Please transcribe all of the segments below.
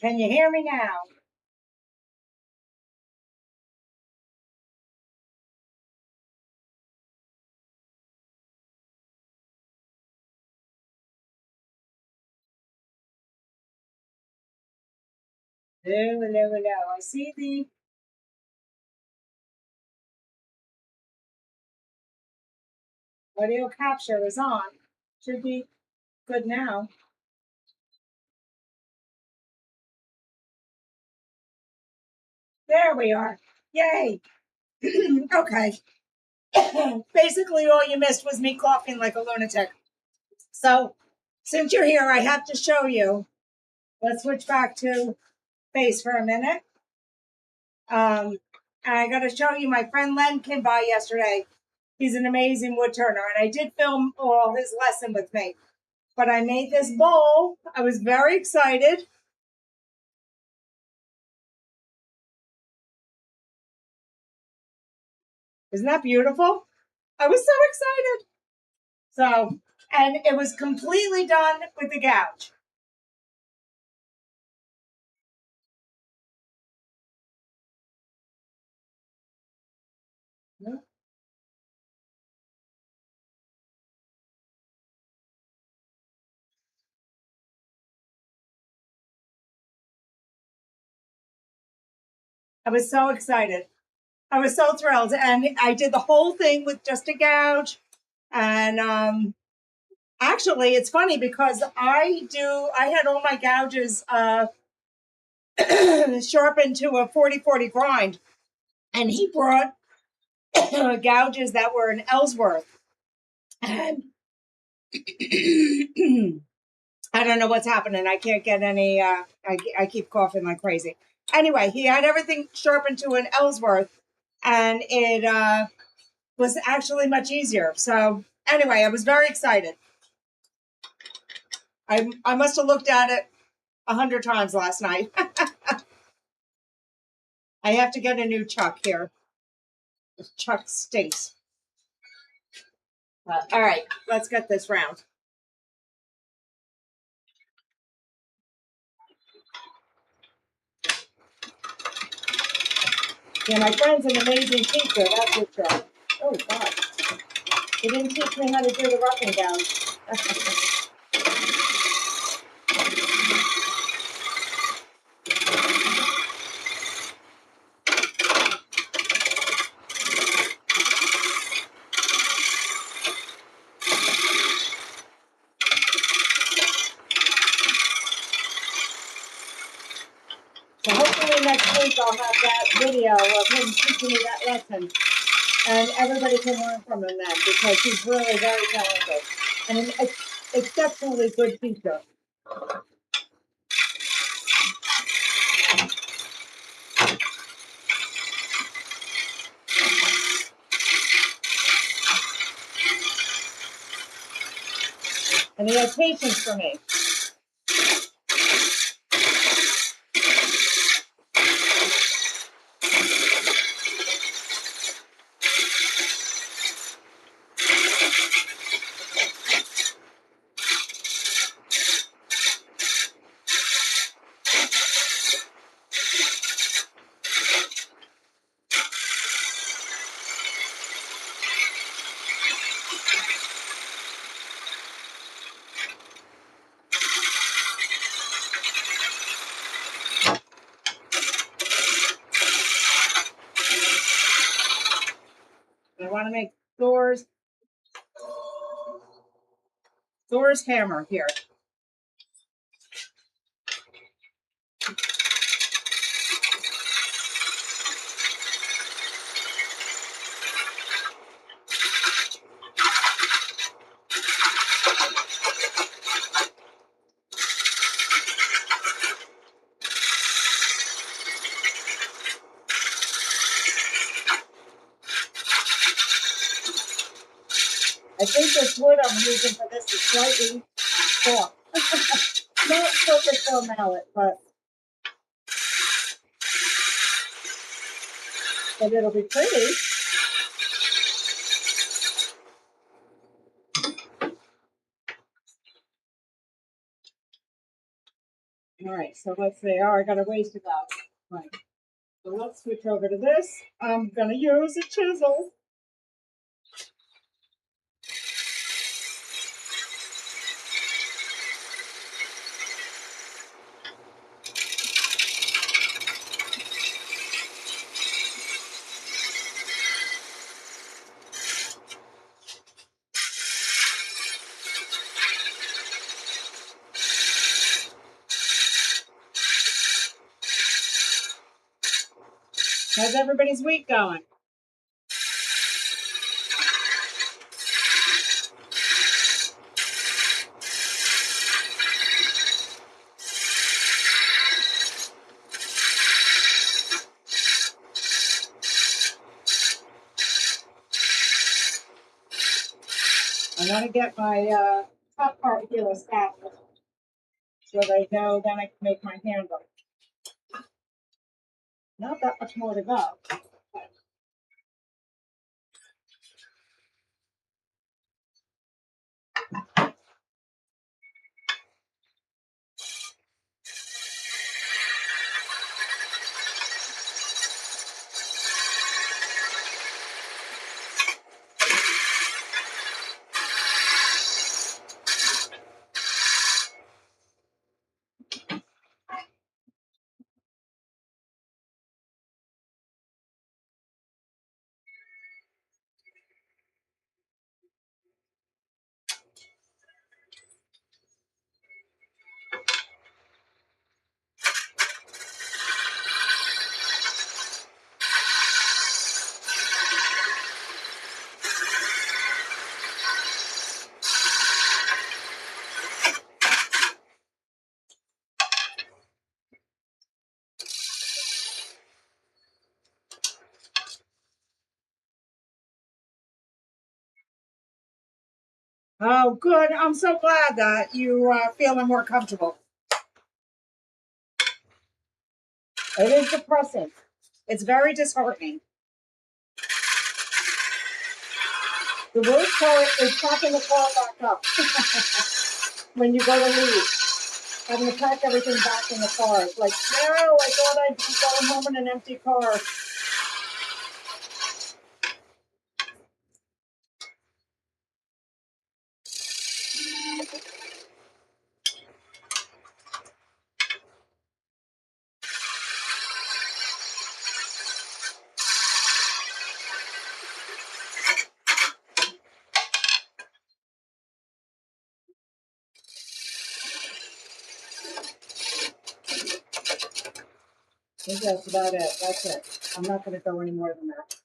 Can you hear me now? Hello, hello, hello. I see the audio capture is on. Should be good now. There we are. Yay. Okay. Basically, all you missed was me coughing like a lunatic. So, since you're here, I have to show you. Let's switch back to face for a minute. And I got to show you my friend Len came by yesterday. He's an amazing wood turner, and I did film all his lesson with me. But I made this bowl. I was very excited. Isn't that beautiful? I was so excited. So, and it was completely done with the gouge. I was so excited. I was so thrilled. And I did the whole thing with just a gouge. And actually, it's funny because I had all my gouges sharpened to a 40-40 grind. And he brought gouges that were in Ellsworth. And I don't know what's happening. I can't get any, I keep coughing like crazy. Anyway, he had everything sharpened to an Ellsworth, and it was actually much easier. So anyway, I was very excited. I must have looked at it 100 times last night. I have to get a new chuck here. This chuck stinks. All right, let's get this round. Yeah, my friend's an amazing teacher, that's for sure. Oh, God. He didn't teach me how to do the roughing down. So hopefully next week I'll have that video of him teaching me that lesson. And everybody can learn from him then, because he's really very talented and an exceptionally good teacher. And he has patience for me. I want to make Thor's hammer here. I think this wood I'm using for this is slightly soft. Not perfect for a mallet, but it'll be pretty. All right, so let's see. Oh, I got a ways to go. Right. So let's switch over to this. I'm gonna use a chisel. How's everybody's week going? I want to get my top part here established so they know then I can make my handle. Not that much more to go. Oh, good. I'm so glad that you feeling more comfortable. It is depressing. It's very disheartening. The worst part is packing the car back up when you go to leave. Having to pack everything back in the car. It's like, no, I thought I'd be going home in an empty car. I think that's about it. That's it. I'm not going to go any more than that.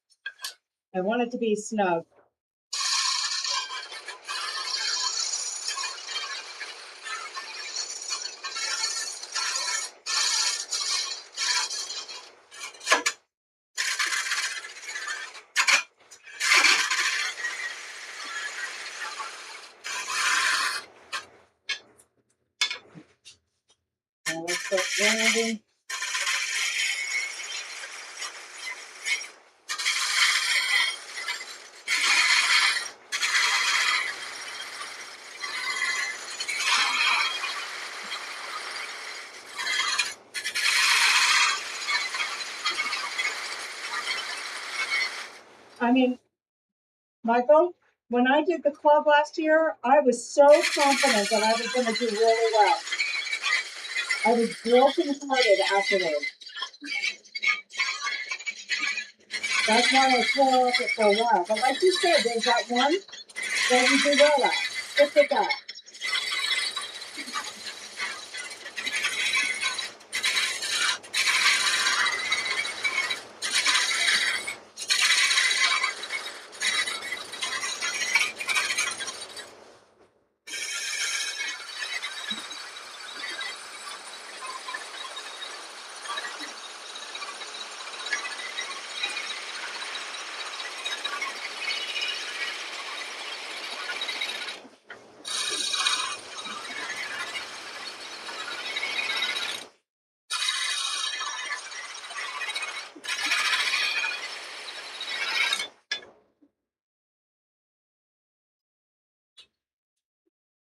I want it to be snug. Now let's start rounding. I mean, Michael, when I did the club last year, I was so confident that I was going to do really well. I was broken-hearted afterwards. That's why I swore off it for a while. But like you said, there's that one that you do well at. Stick with that.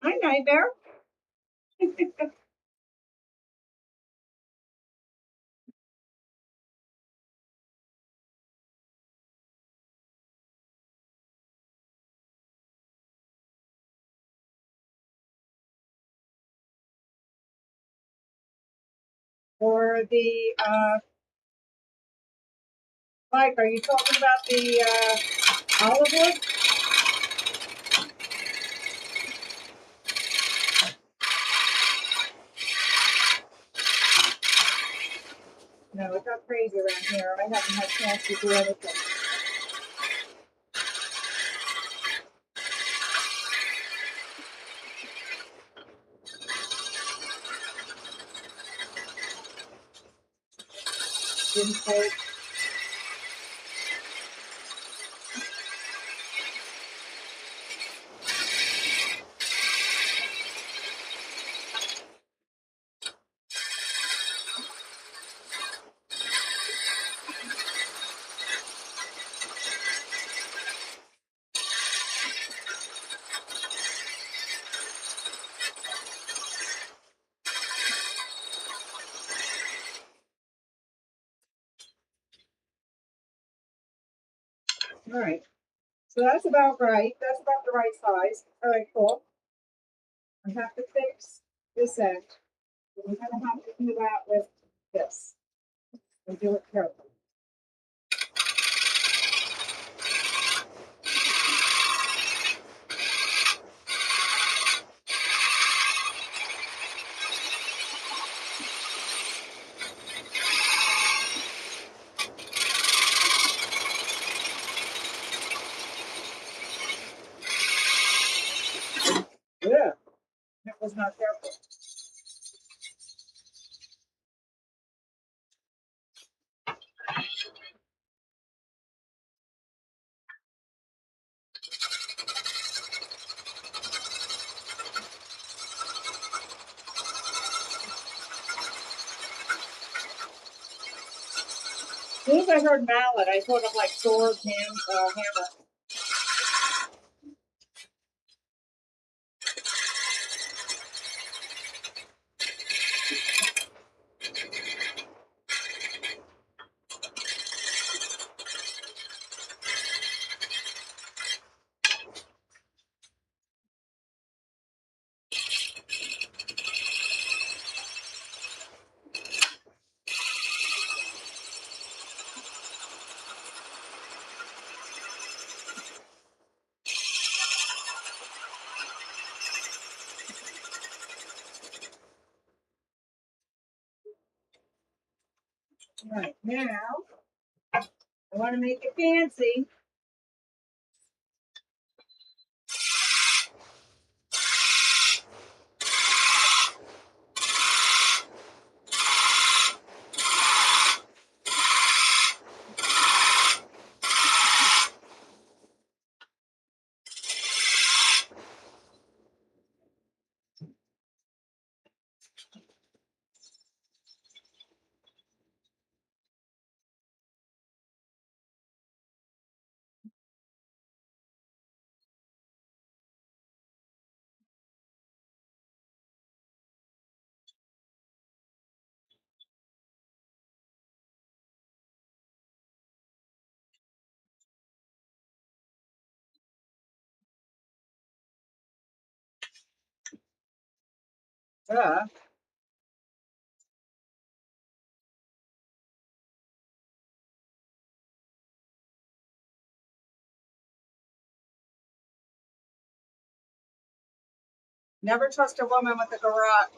Hi, Nightmare. Or the, Mike, are you talking about the olive wood? No, it got crazy around here. I haven't had a chance to do anything. Didn't take. All right. So that's about right. That's about the right size. All right, cool. I have to fix this end. We're going to have to do that with this and do it carefully. Yeah, it was not careful. As soon as I heard mallet, I thought of like sword, hammer. All right, now I want to make it fancy. Uh, Never trust a woman with a garage.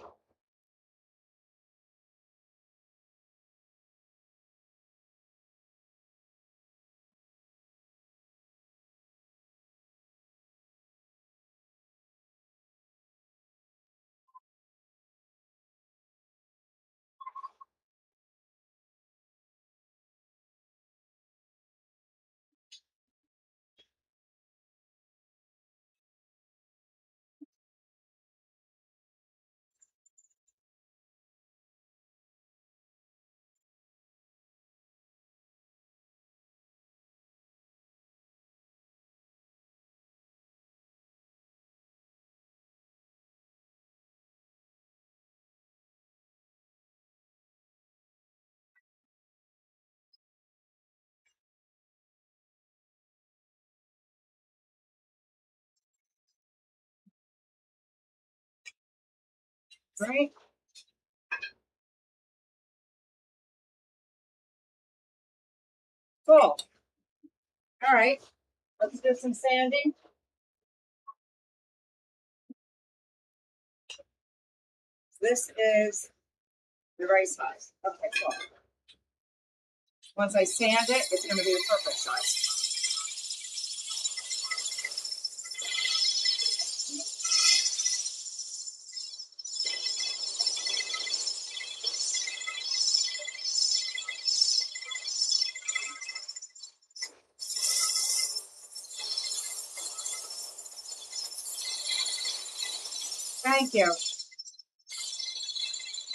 Right? Cool. All right. Let's do some sanding. This is the right size. Okay, cool. Once I sand it, it's going to be the perfect size. Thank you.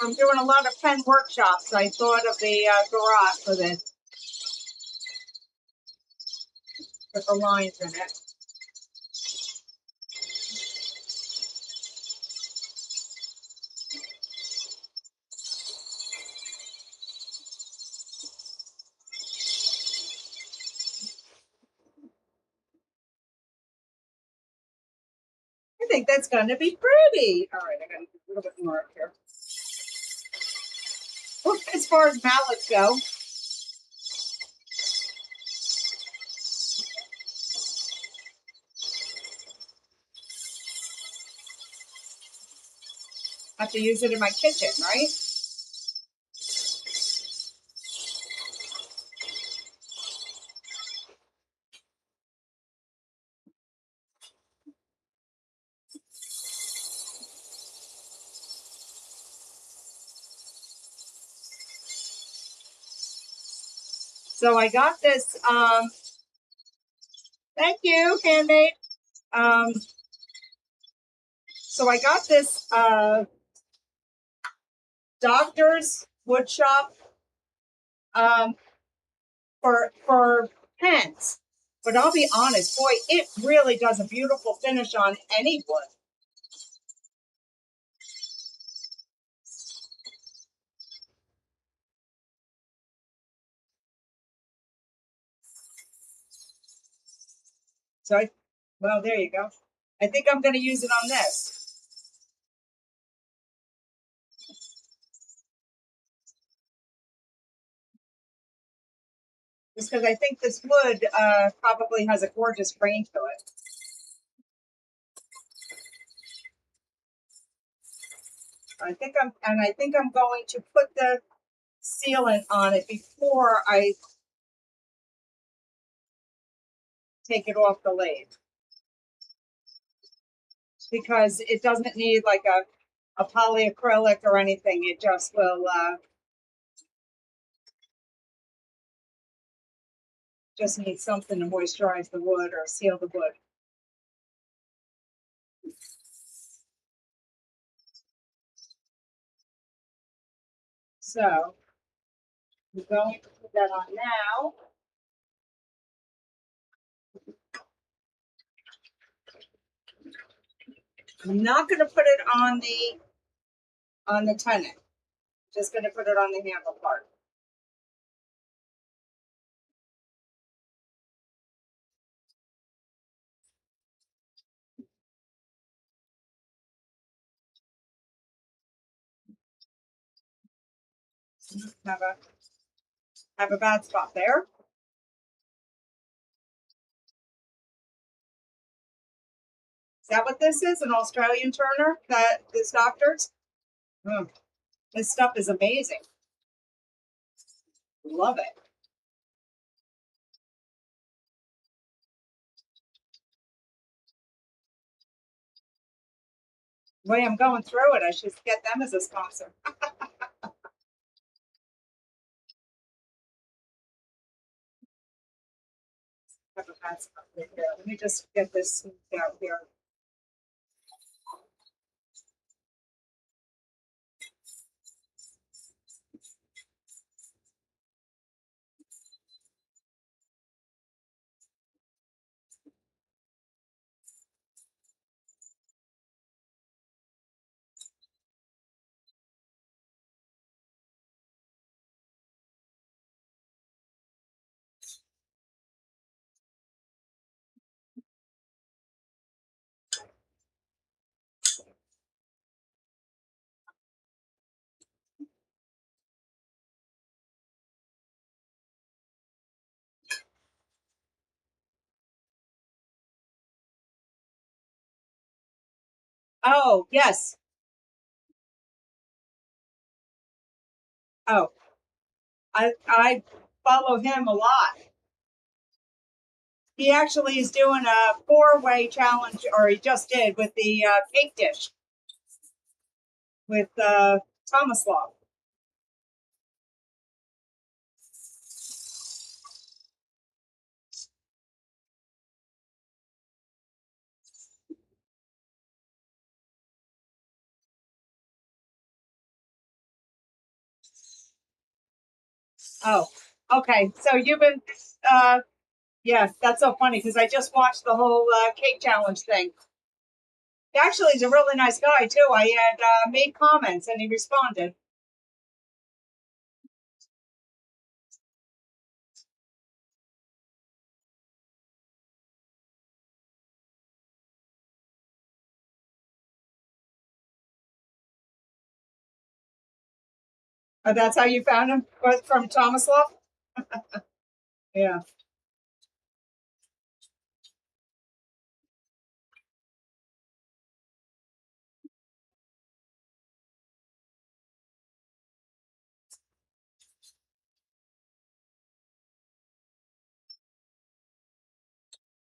I'm doing a lot of pen workshops. I thought of the garage for this, with the lines in it. I think that's going to be pretty. All right, I got to do a little bit more up here. Well, as far as mallets go, I have to use it in my kitchen, right? So I got this, thank you, handmade. So I got this doctor's wood shop for pens. But I'll be honest, boy, it really does a beautiful finish on any wood. So well, there you go. I think I'm going to use it on this. Just because I think this wood probably has a gorgeous grain to it. I think I'm going to put the sealant on it before I take it off the lathe, because it doesn't need like a polyacrylic or anything. It just will just need something to moisturize the wood or seal the wood. So I'm going to put that on now. I'm not going to put it on the tenon. Just going to put it on the handle part. Have a bad spot there. Is that what this is? An Australian turner? That this doctor's? Mm, this stuff is amazing. Love it. The way I'm going through it, I should get them as a sponsor. Have a bad spot right there. Let me just get this out here. Oh, yes. Oh, I follow him a lot. He actually is doing a 4-way challenge, or he just did, with the cake dish with Thomas Law. Oh, okay. So you've been, uh, yeah, that's so funny because I just watched the whole cake challenge thing. He actually is a really nice guy too. I had made comments and he responded. Oh, that's how you found him? Was from Thomas Law? Yeah.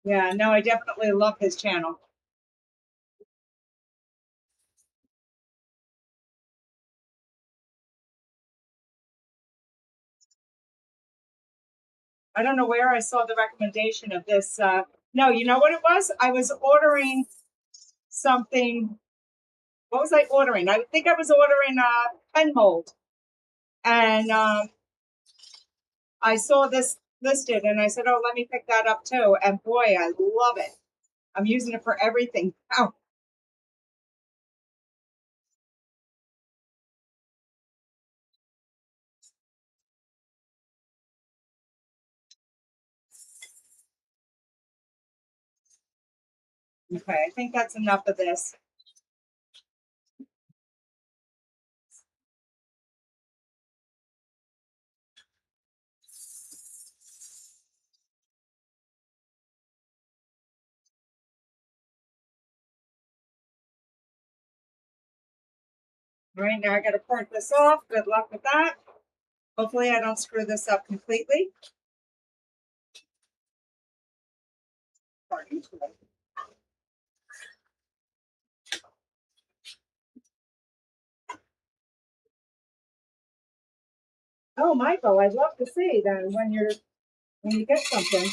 Yeah, no, I definitely love his channel. I don't know where I saw the recommendation of this. No, you know what it was? I was ordering something. What was I ordering? I think I was ordering a pen mold. And I saw this listed and I said, oh, let me pick that up too. And boy, I love it. I'm using it for everything. Oh, okay. I think that's enough of this. Right now, I got to part this off. Good luck with that. Hopefully, I don't screw this up completely. Oh, Michael, I'd love to see then when you get something.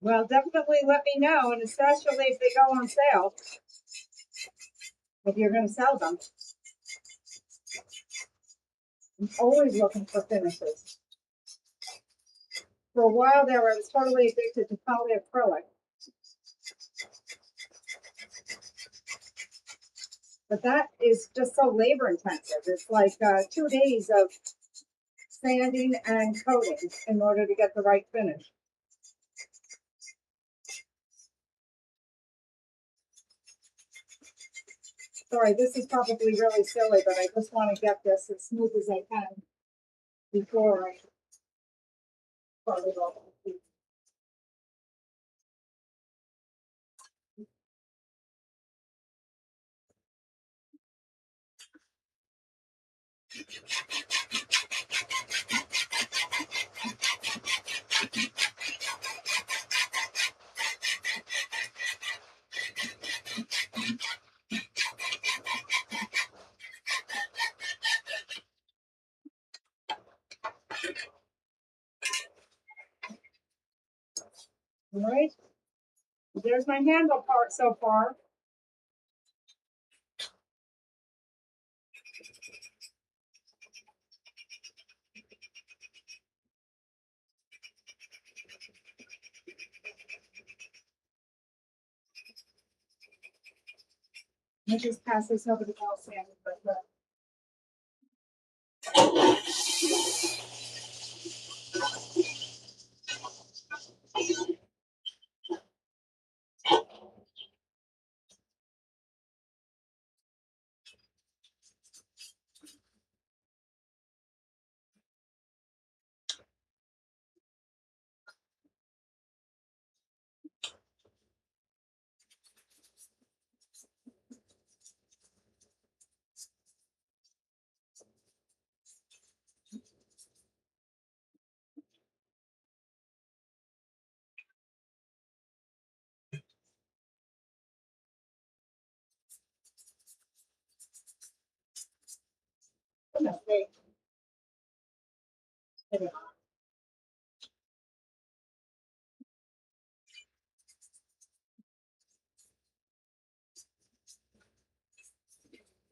Well, definitely let me know, and especially if they go on sale, if you're going to sell them. I'm always looking for finishes. For a while there, I was totally addicted to polyacrylic. But that is just so labor intensive. It's like 2 days of sanding and coating in order to get the right finish. Sorry, this is probably really silly, but I just want to get this as smooth as I can before I start it off. All right. There's my handle part so far. Let me just pass this over to Paul Sanders.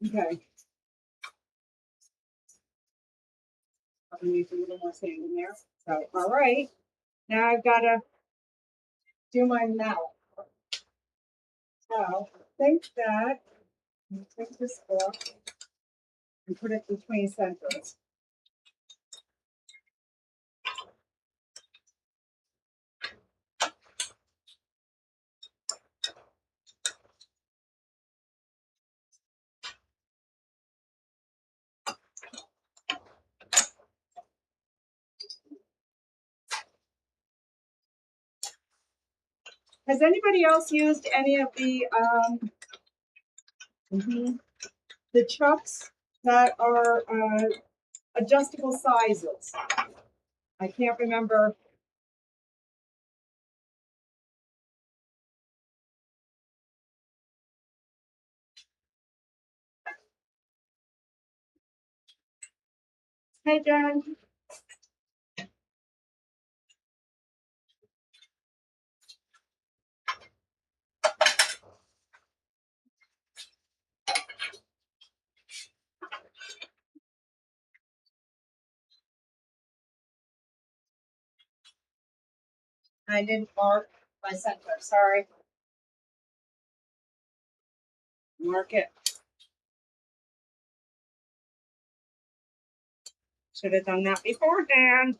Okay. I'm going to use a little more sand in there. So, all right. Now I've got to do my mallet. So, I think that I'm going to take this off and put it between centers. Has anybody else used any of the chucks that are adjustable sizes? I can't remember. Hey, Jen. I didn't mark my center. Sorry. Mark it. Should have done that beforehand.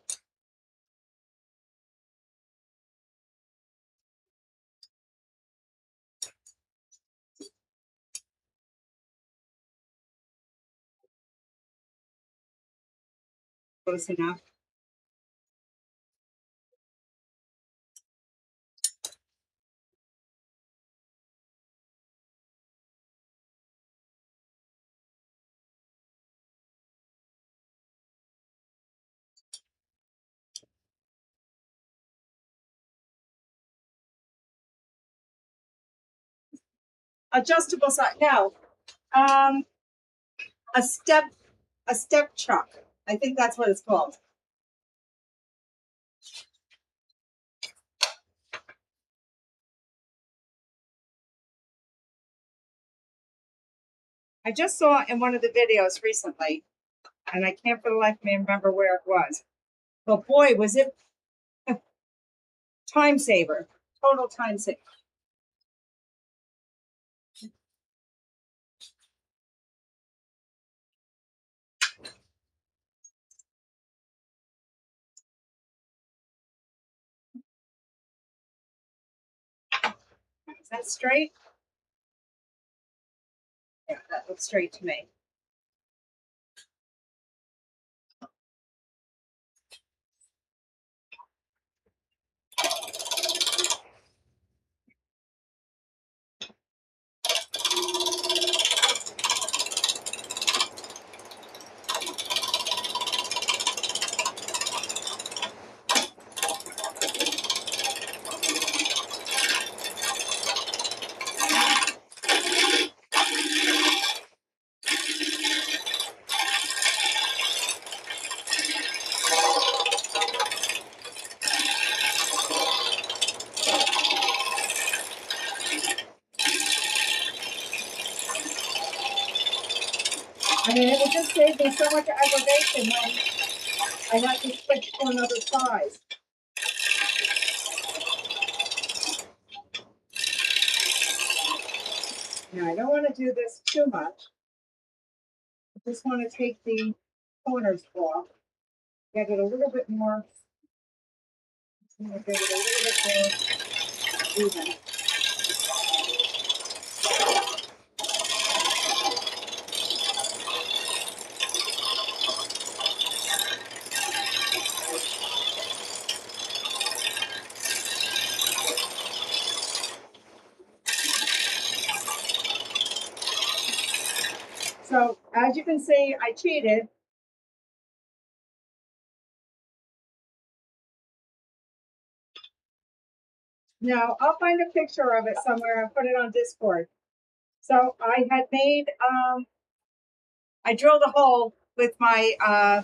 Close enough. Adjustable size. No. A step chuck. I think that's what it's called. I just saw it in one of the videos recently, and I can't for the life of me remember where it was. But boy, was it a time saver. Total time saver. Is that straight? Yeah, that looks straight to me. just saved me so much aggravation when I had to switch to another size. Now, I don't want to do this too much. I just want to take the corners off, get it a little bit more, get it a little bit more even. So, as you can see, I cheated. Now, I'll find a picture of it somewhere and put it on Discord. So, I had made, I drilled a hole with my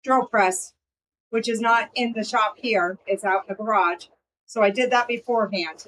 drill press, which is not in the shop here. It's out in the garage. So, I did that beforehand.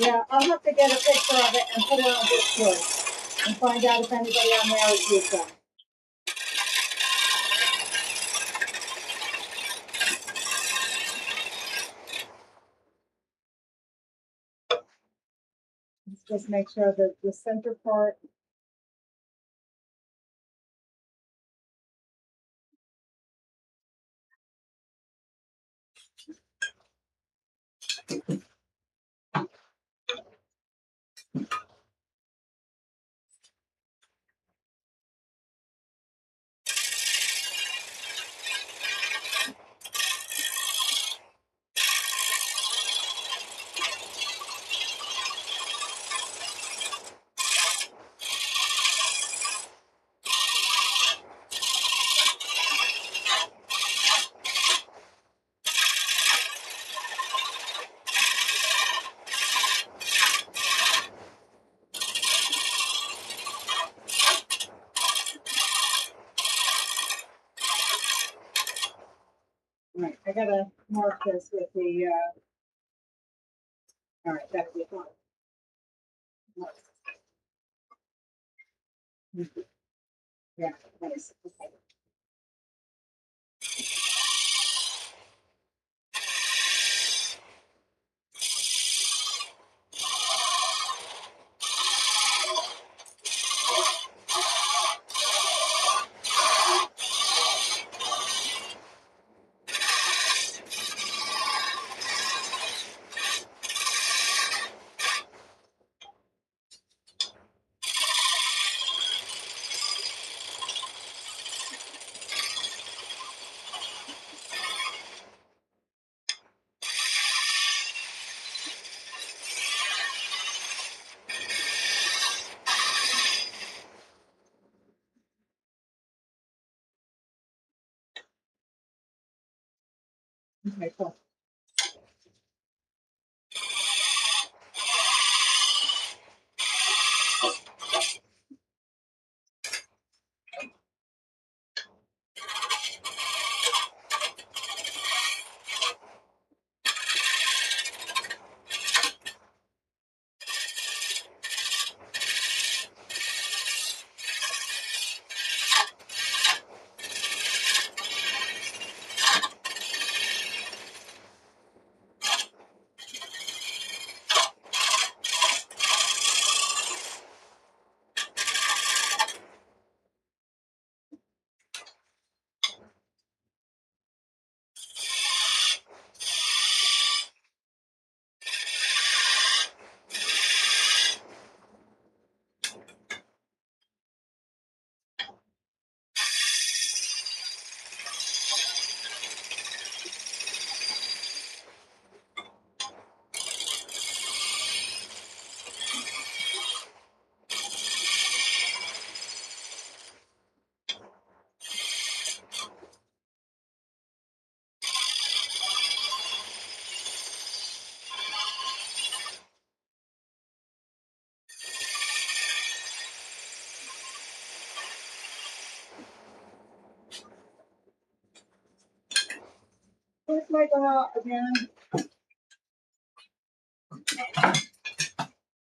Yeah, I'll have to get a picture of it and put it on Discord and find out if anybody on there has used them. Let's just make sure that the center part. Right, I gotta mark this with the, all right, that'll be fine. Yeah, nice. Okay. Okay, cool. Where's my dog again?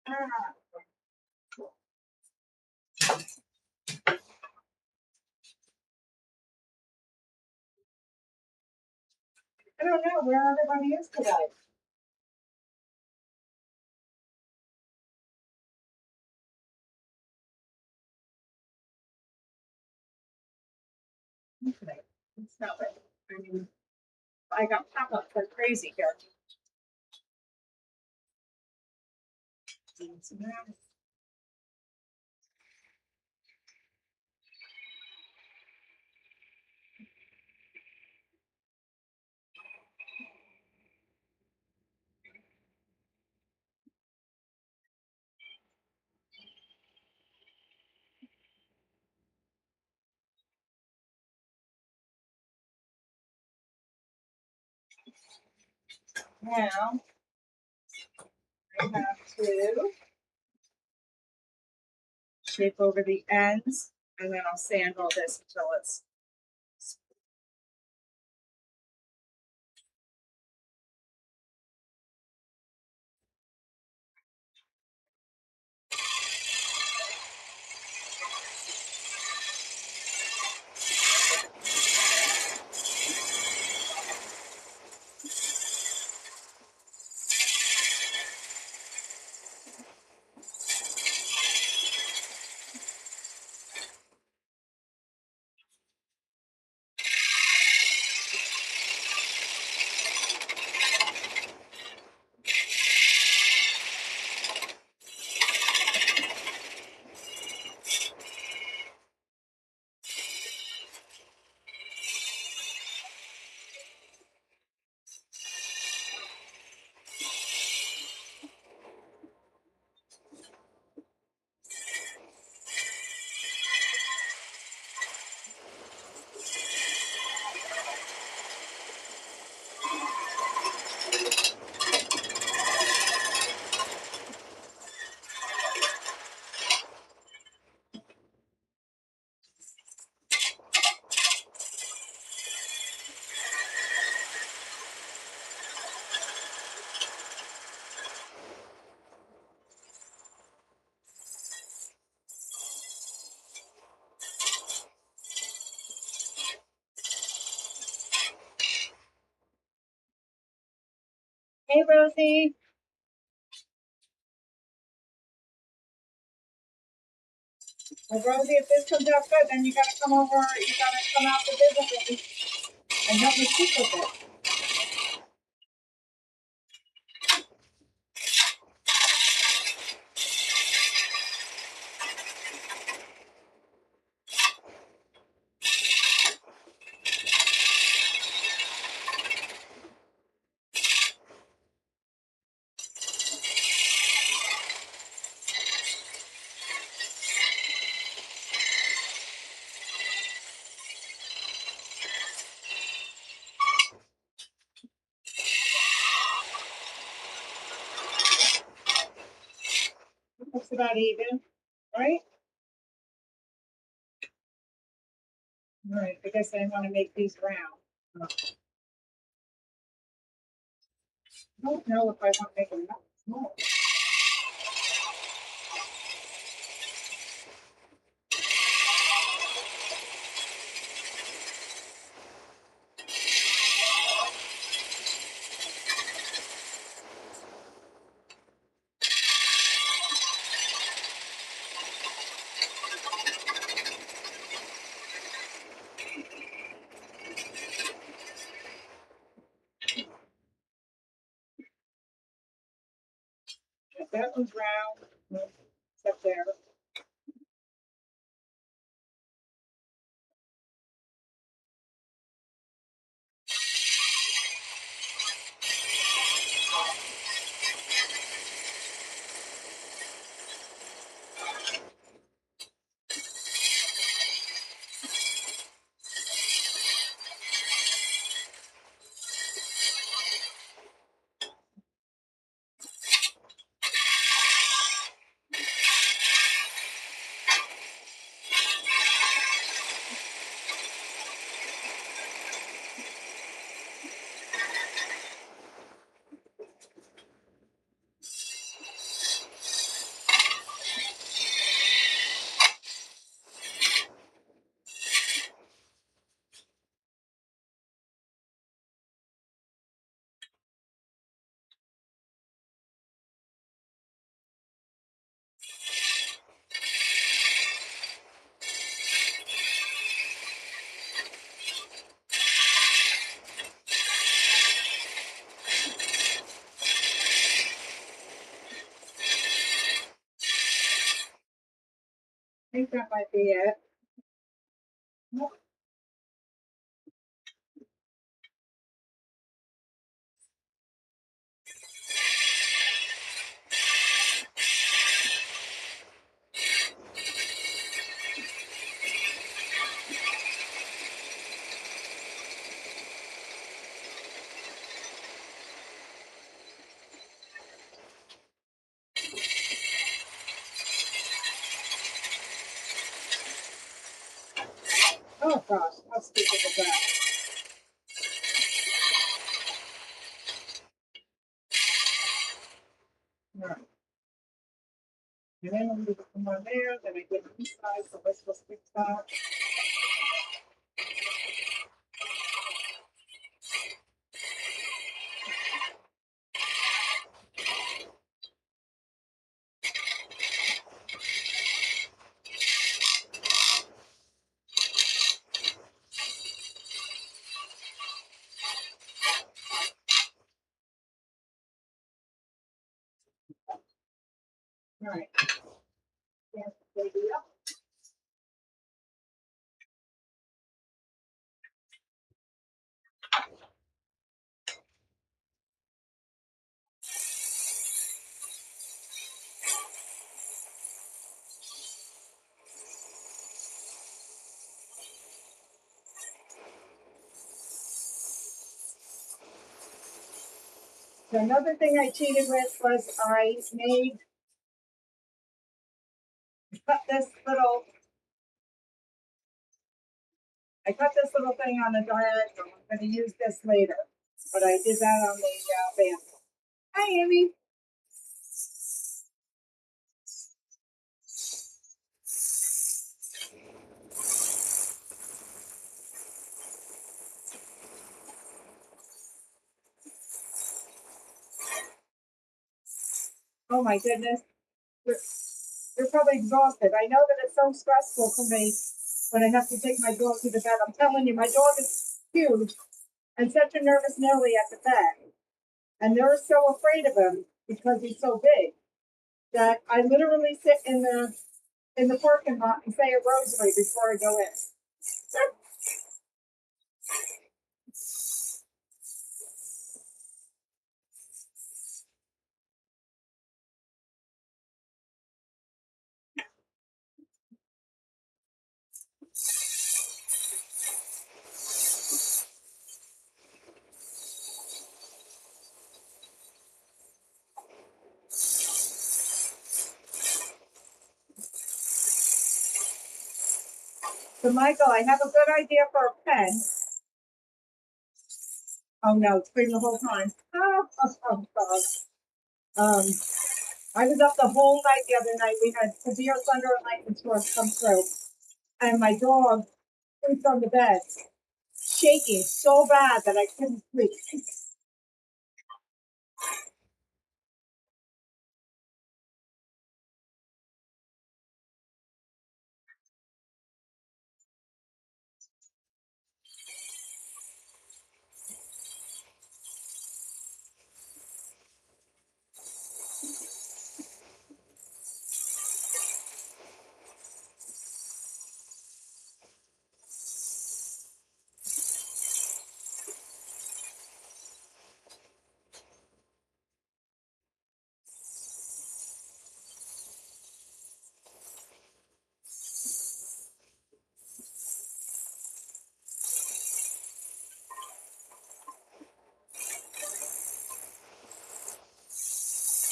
Ah. I don't know where everybody is today. Okay. It's not like, I mean, I got pop-ups like crazy here. Now, I have to shape over the ends, and then I'll sand all this until it's. Hey, Rosie. Well, Rosie, if this comes out good, then you gotta come over, you gotta come out to visit with me and help me cook with it. Looks about even, right? All right, I guess I want to make these round. I don't know if I want to make them that small. If that one's round, except there. think that might be it. Oh gosh, how stupid is that? Right. And then I'm going to come on there, then I get this side, so let's just fix that. All right. Yes, baby up. So another thing I cheated with was cut this little, I cut this little thing on the diagonal. I'm going to use this later, but I did that on the band. Hi, Amy. Oh my goodness. You're probably exhausted. I know that it's so stressful for me when I have to take my dog to the vet. I'm telling you, my dog is huge and such a nervous Nelly at the vet. And they're so afraid of him because he's so big that I literally sit in the parking lot and say a rosary before I go in. So Michael, I have a good idea for a pen. Oh no, it's been the whole time. Oh God. I was up the whole night the other night. We had severe thunder and lightning storms come through. And my dog sleeps on the bed, shaking so bad that I couldn't sleep.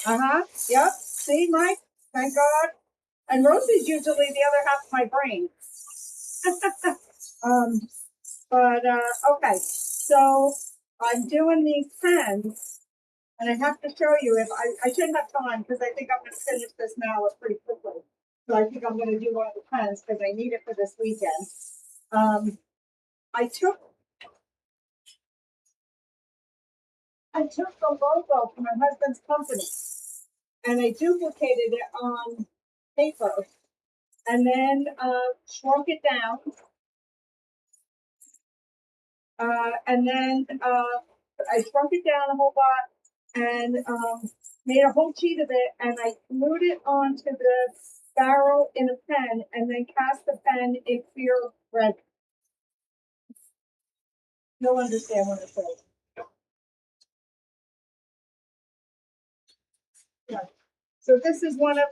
Uh-huh. Yep. See, Mike? Thank God. And Rosie's usually the other half of my brain. um, okay. So I'm doing these pens, and I have to show you if I shouldn't have time because I think I'm going to finish this mallet pretty quickly. So I think I'm going to do one of the pens because I need it for this weekend. I took the logo from my husband's company and I duplicated it on paper and then shrunk it down. And then I shrunk it down a whole lot and made a whole sheet of it and I glued it onto the barrel in a pen and then cast the pen in clear red. You'll understand what it says. Yeah. So this is one of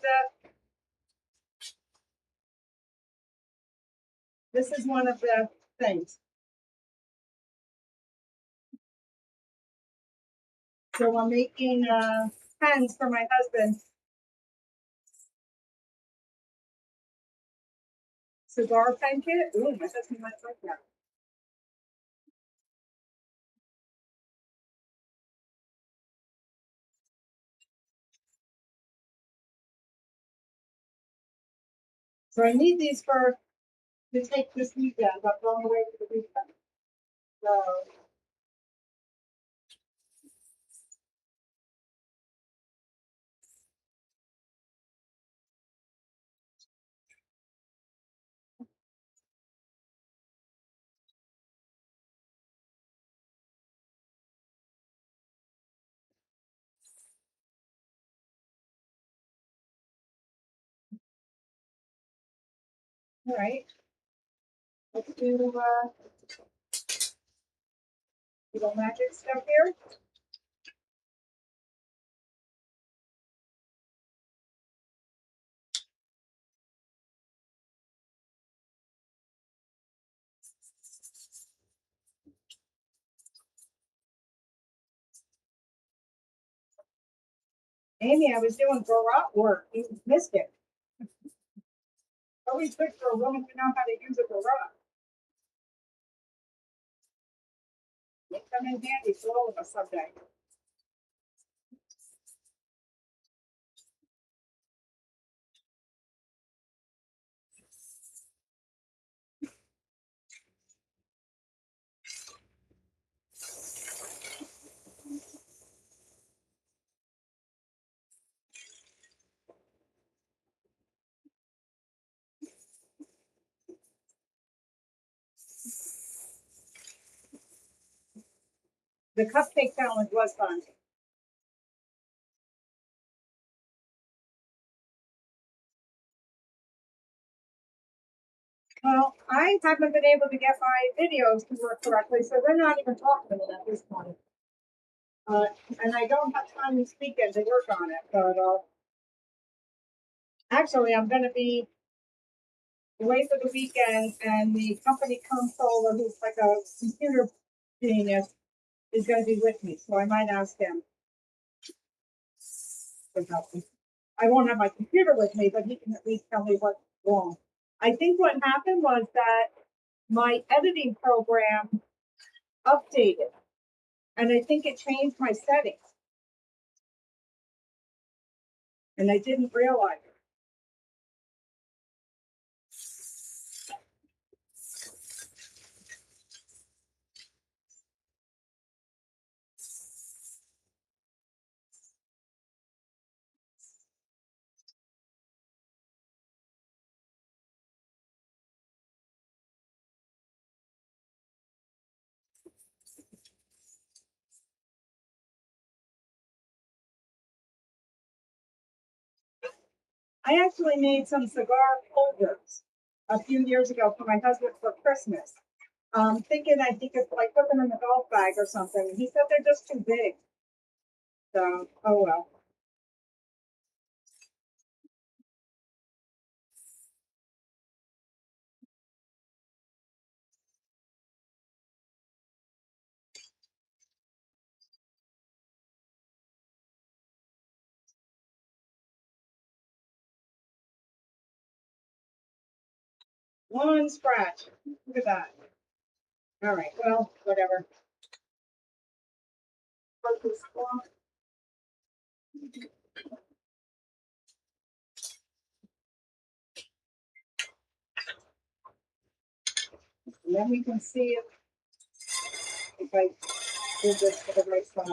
the things. So I'm making pens for my husband. Cigar pen kit. Ooh, my husband might like that. So I need these to take this weekend. I'm going away for the weekend. So all right, let's do little magic stuff here. Amy, I was doing garage work. You missed it. Always good for a woman to know how to use a garage. They come in handy for all of us someday. The cupcake challenge was fun. Well, I haven't been able to get my videos to work correctly, so they're not even talking to me at this point. And I don't have time this weekend to work on it, but actually, I'm going to be away for the weekend, and the company controller, who's like a computer genius, is going to be with me, so I might ask him to help me. I won't have my computer with me, but he can at least tell me what's wrong. I think what happened was that my editing program updated, and I think it changed my settings, and I didn't realize it. I actually made some cigar holders a few years ago for my husband for Christmas. Thinking I could like put them in the golf bag or something. He said they're just too big. So, oh well. One scratch. Look at that. All right. Well, whatever. And then we can see if I did this for the right side.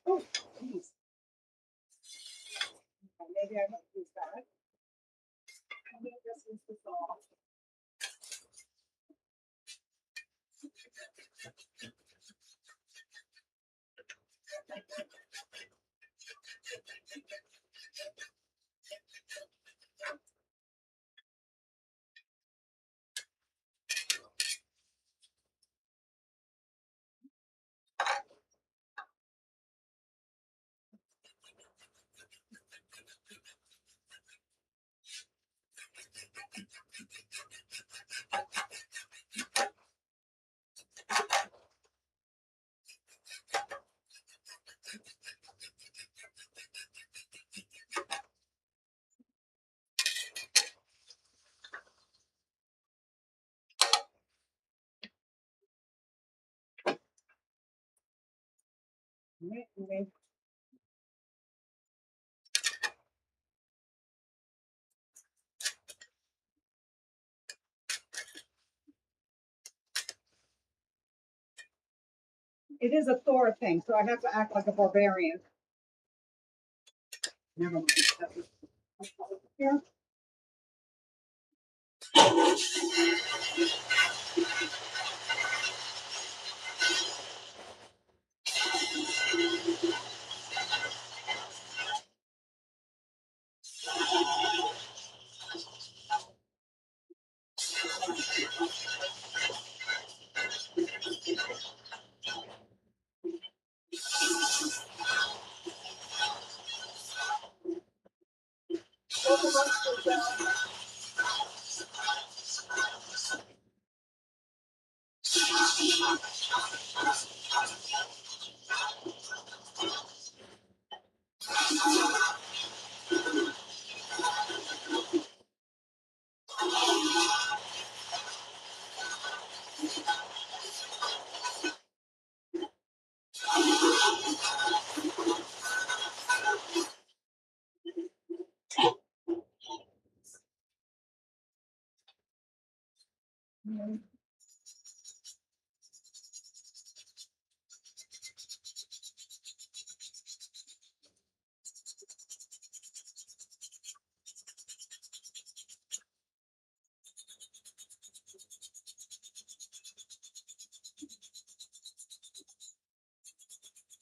Oh, geez. Maybe I won't use that. Okay. It is a Thor thing, so I have to act like a barbarian. Never mind. Here.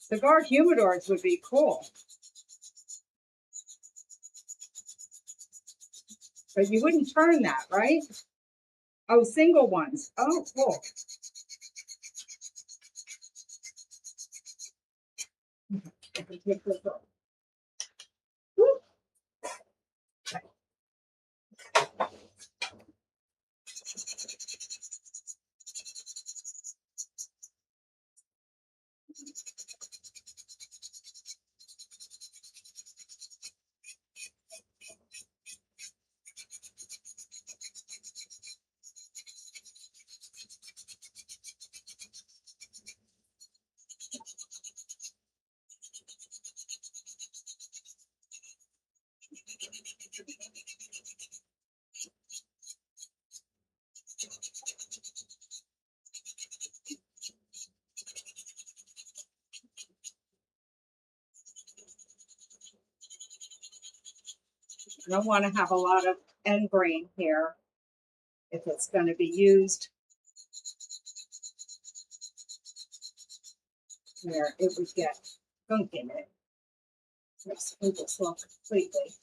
Cigar humidors would be cool, but you wouldn't turn that, right? Oh, single ones. Oh, cool. I can take this off. Woo. I don't want to have a lot of end grain here if it's going to be used where it would get gunk in it. Let's move this off completely.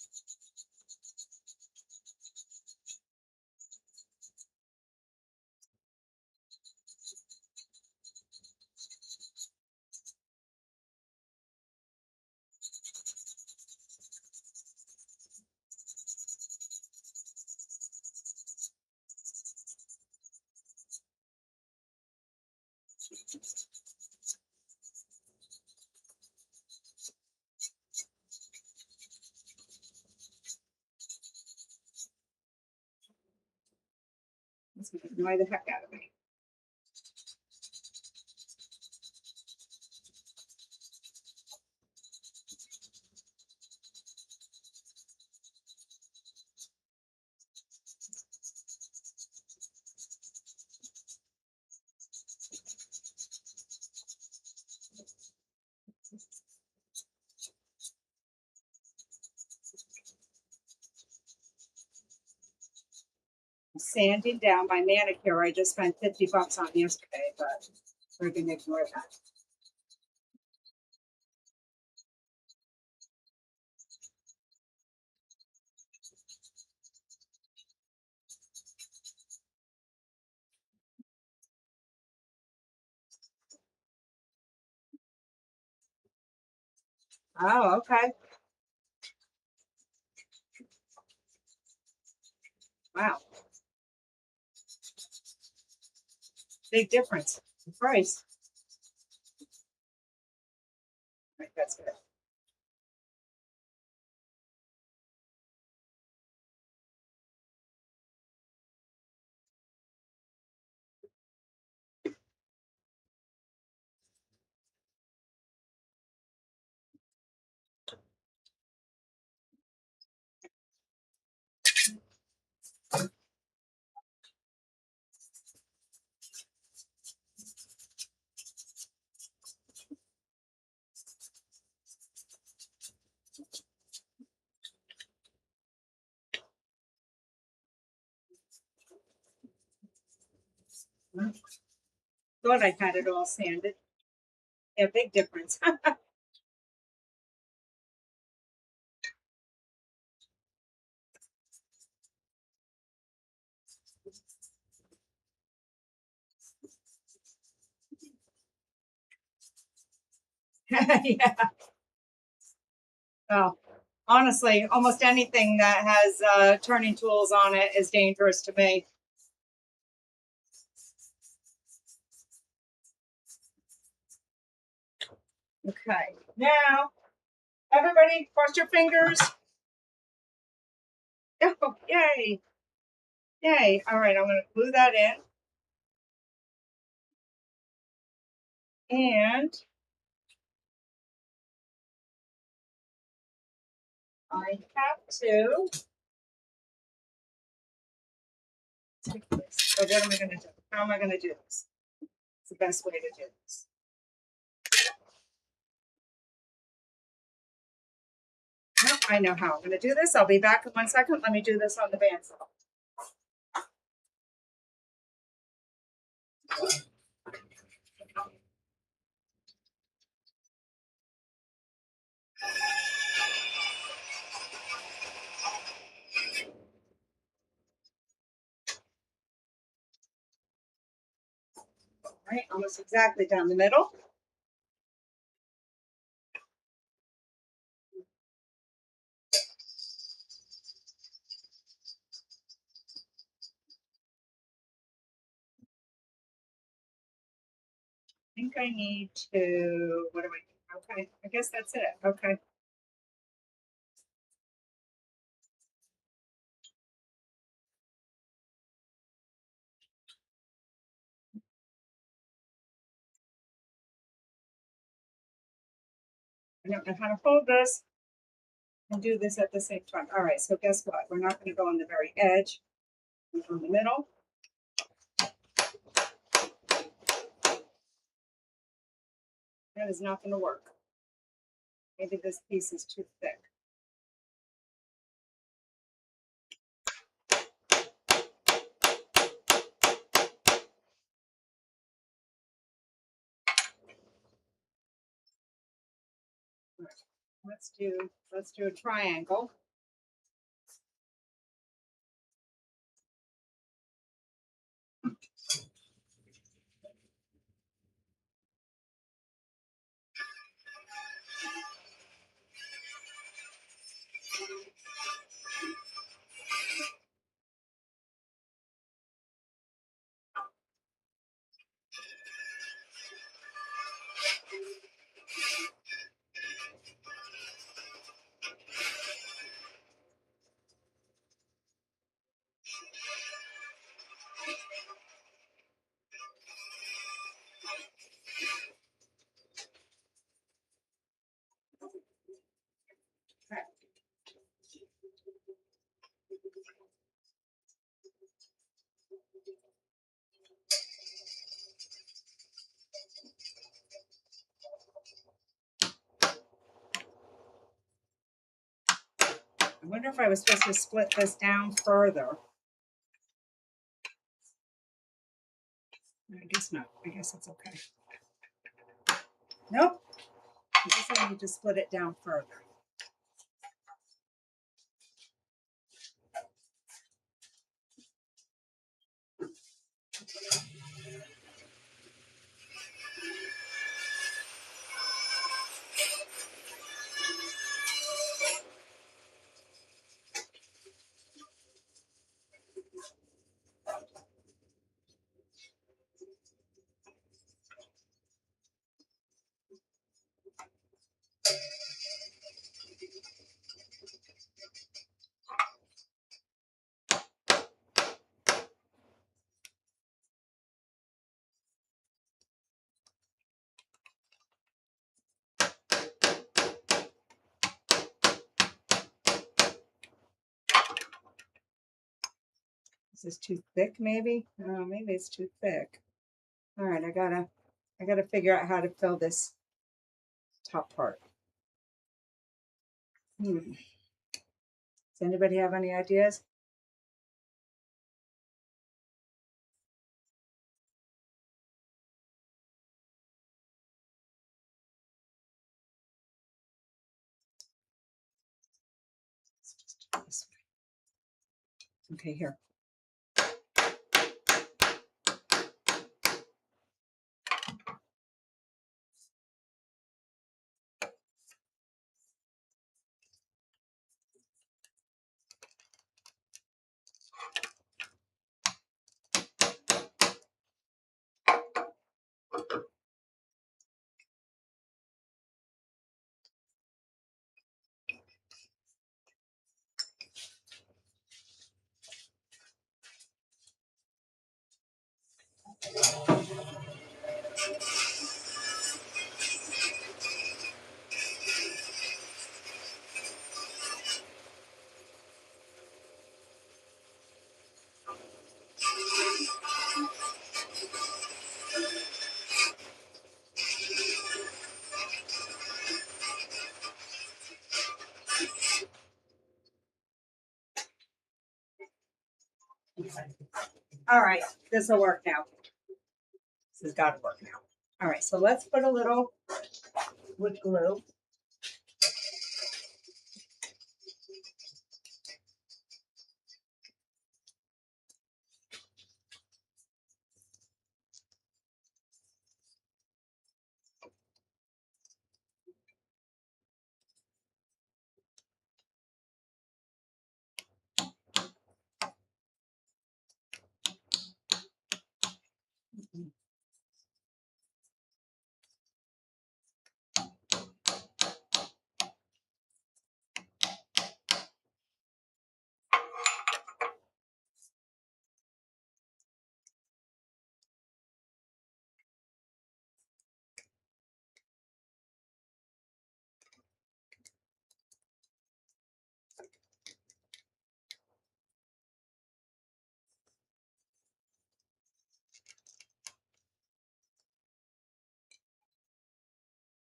This is going to annoy the heck out of me. Sanding down my manicure. I just spent $50 on yesterday, but we're going to ignore that. Oh, okay. Wow. Big difference in price. Right, that's good. Thought I had it all sanded. Yeah, big difference. Yeah. Well, honestly, almost anything that has turning tools on it is dangerous to me. Okay, now everybody cross your fingers. Oh, yay. Yay. All right, I'm going to glue that in. And I have to take this. So what am I going to do? How am I going to do this? It's the best way to do this. Well, I know how I'm going to do this. I'll be back in 1 second. Let me do this on the bandsaw. All right, almost exactly down the middle. I think I need to, what do I do? Okay, I guess that's it. Okay. I don't know how to hold this and do this at the same time. All right, so guess what? We're not going to go on the very edge. We're on the middle. That is not going to work. Maybe this piece is too thick. All right, let's do a triangle. Okay. I wonder if I was supposed to split this down further. I guess not. I guess it's okay. Nope. I guess I need to split it down further. Is this too thick maybe? Oh, maybe it's too thick. All right, I gotta figure out how to fill this top part. Does anybody have any ideas? Okay, here. All right, this will work now. This has got to work now. All right, so let's put a little wood glue.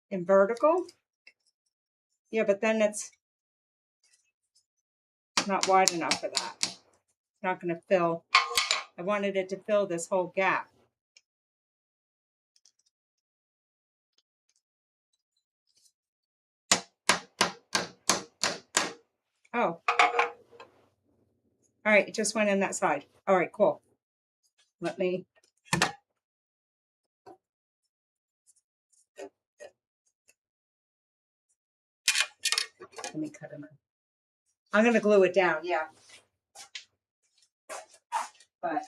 In vertical. Yeah, but then it's not wide enough for that. It's not going to fill. I wanted it to fill this whole gap. Oh. All right, it just went in that side. All right, cool. Let me cut them. I'm going to glue it down, yeah. But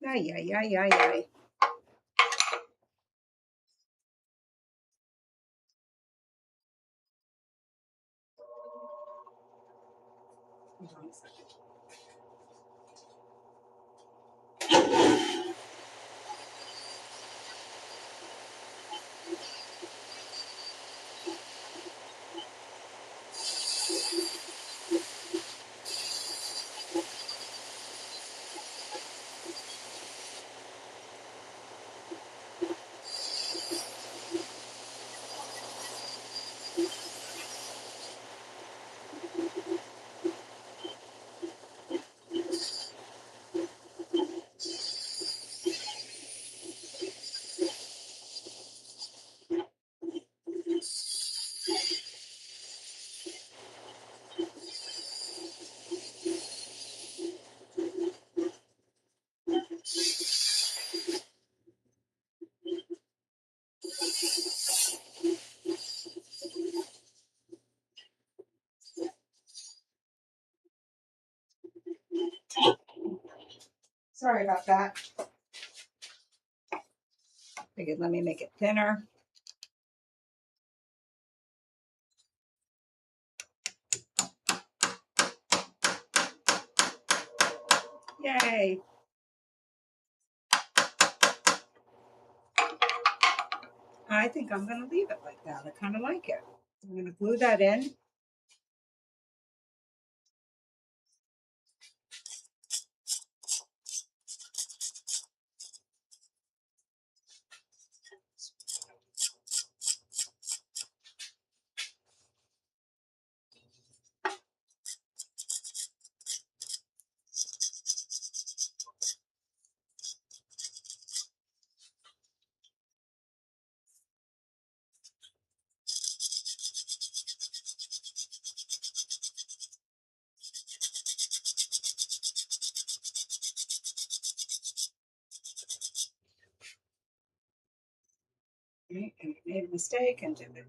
ay, ay, ay, ay, ay. Hold on a second. Sorry about that. Figured let me make it thinner. Yay. I think I'm going to leave it like that. I kind of like it. I'm going to glue that in. Okay, and I made a mistake and did it.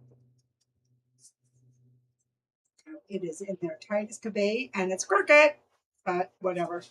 It is in there tight as could be, and it's crooked, but whatever.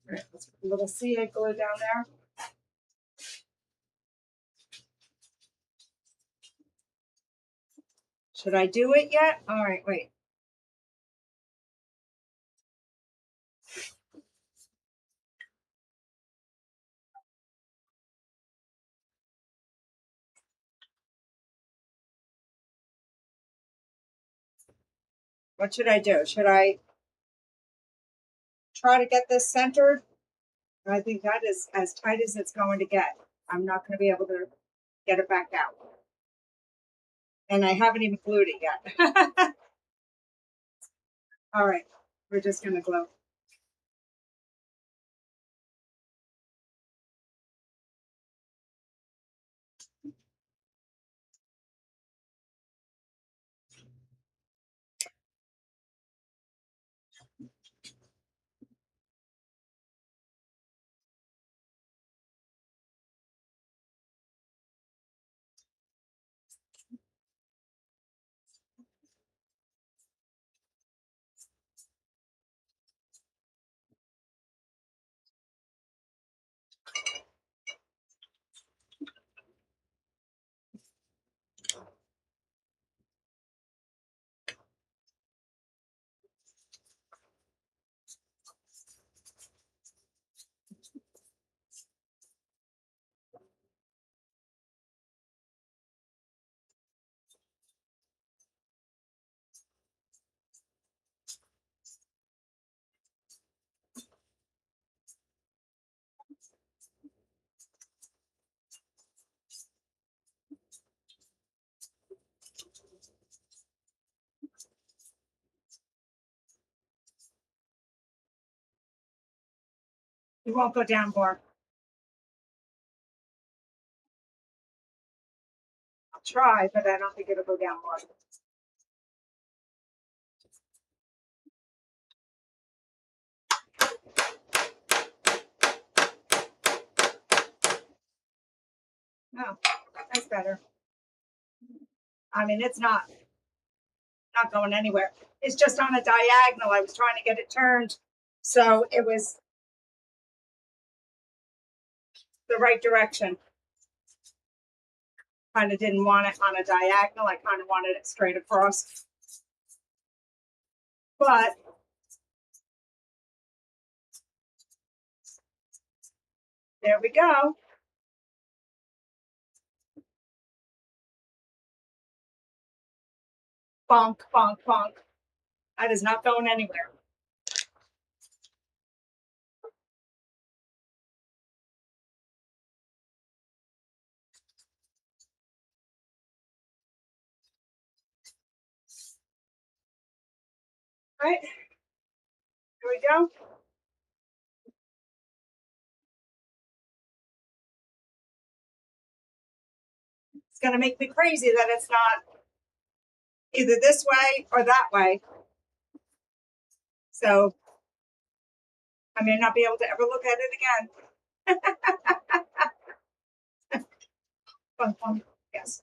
All right, let's put a little C8 glue down there. Should I do it yet? All right, wait. What should I do? Should I try to get this centered? I think that is as tight as it's going to get. I'm not going to be able to get it back out. And I haven't even glued it yet. All right, we're just going to glue. It won't go down more. I'll try, but I don't think it'll go down more. No, that's better. I mean, it's not going anywhere. It's just on a diagonal. I was trying to get it turned so it was the right direction. Kind of didn't want it on a diagonal. I kind of wanted it straight across. But there we go. Bonk, bonk, bonk. That is not going anywhere. right, here we go. It's going to make me crazy that it's not either this way or that way. So I may not be able to ever look at it again. Fun, fun. Yes.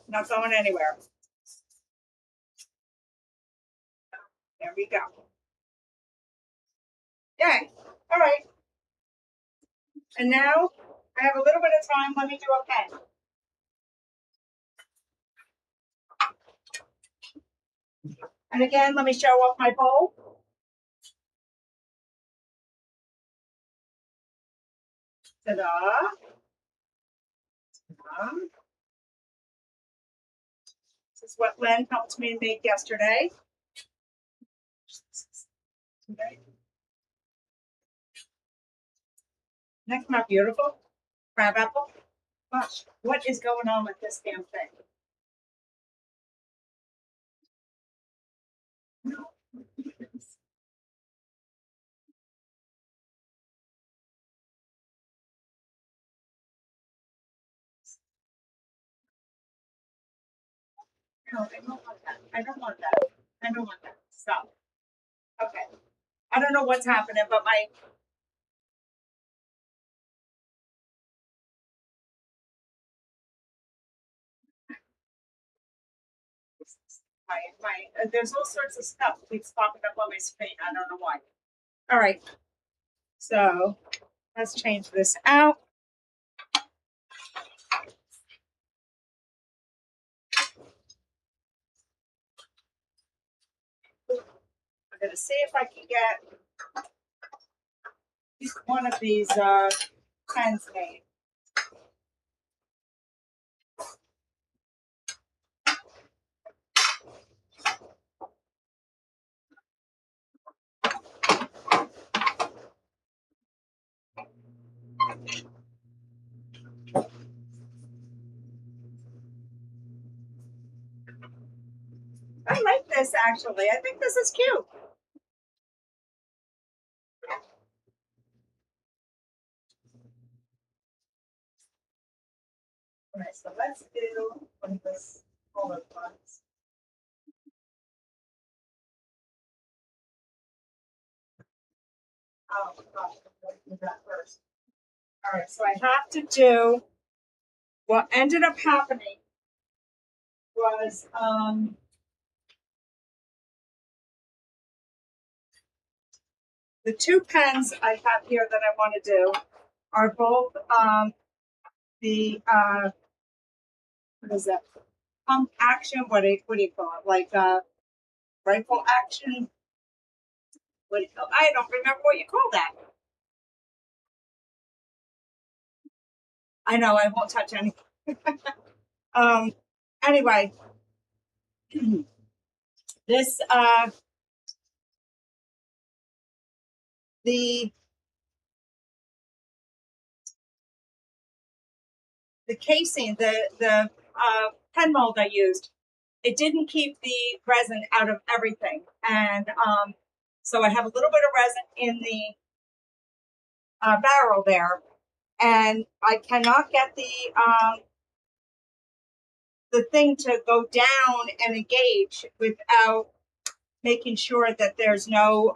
Not going anywhere. There we go. Okay. All right. And now I have a little bit of time. Let me do a pen. And again, let me show off my bowl. Ta-da. This is what Len helped me make yesterday. Isn't that come out beautiful? Crab apple. Gosh, what is going on with this damn thing? No, I don't want that. I don't want that. I don't want that. Stop. Okay. I don't know what's happening, but there's all sorts of stuff keeps popping up on my screen. I don't know why. All right. So let's change this out. I'm going to see if I can get one of these pens made. I like this actually. I think this is cute. All right, so let's do one of this color ones. Oh gosh, I'm do that first. All right, so I have to do what ended up happening was the two pens I have here that I want to do are both the what is that? Pump action. What do you call it? Like rifle action. What do you call it? I don't remember what you call that. I know I won't touch anything. Anyway, this the casing, the pen mold I used, it didn't keep the resin out of everything, and so I have a little bit of resin in the barrel there, and I cannot get the thing to go down and engage without making sure that there's no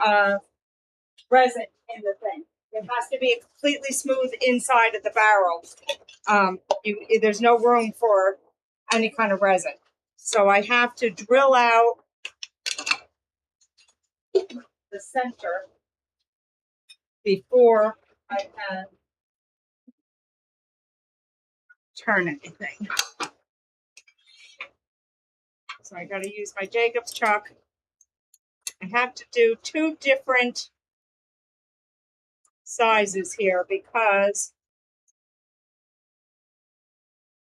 resin in the thing. It has to be completely smooth inside of the barrel. There's no room for any kind of resin. So I have to drill out the center before I can turn anything. So I got to use my Jacob's chuck. I have to do two different sizes here because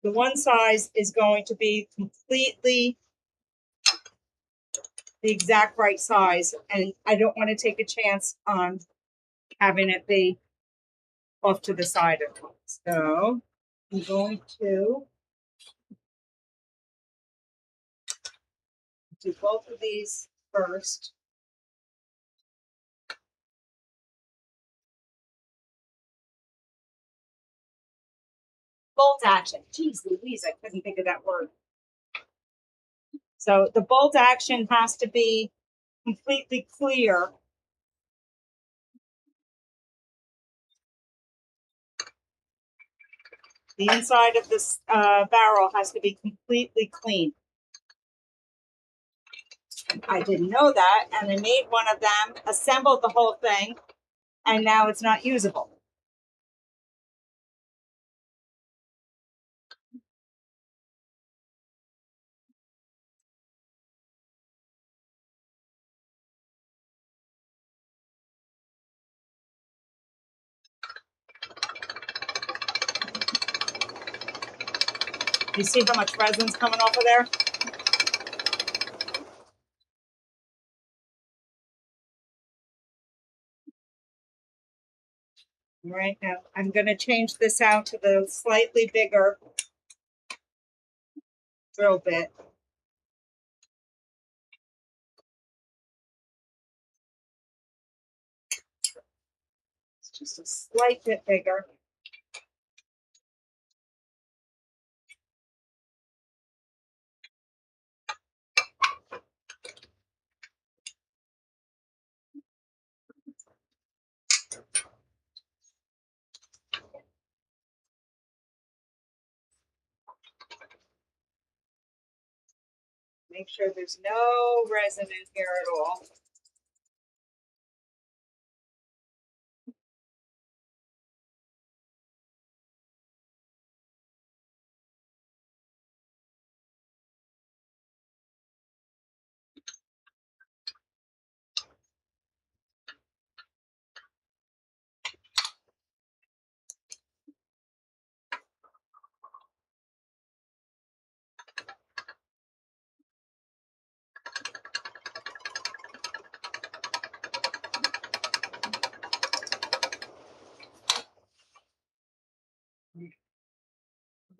the one size is going to be completely the exact right size, and I don't want to take a chance on having it be off to the side of it. So I'm going to do both of these first. Bolt action. Jeez Louise, I couldn't think of that word. So the bolt action has to be completely clear. The inside of this barrel has to be completely clean. I didn't know that, and I made one of them, assembled the whole thing, and now it's not usable. You see how much resin's coming off of there? Right now, I'm going to change this out to the slightly bigger drill bit. It's just a slight bit bigger. Make sure there's no resin in here at all.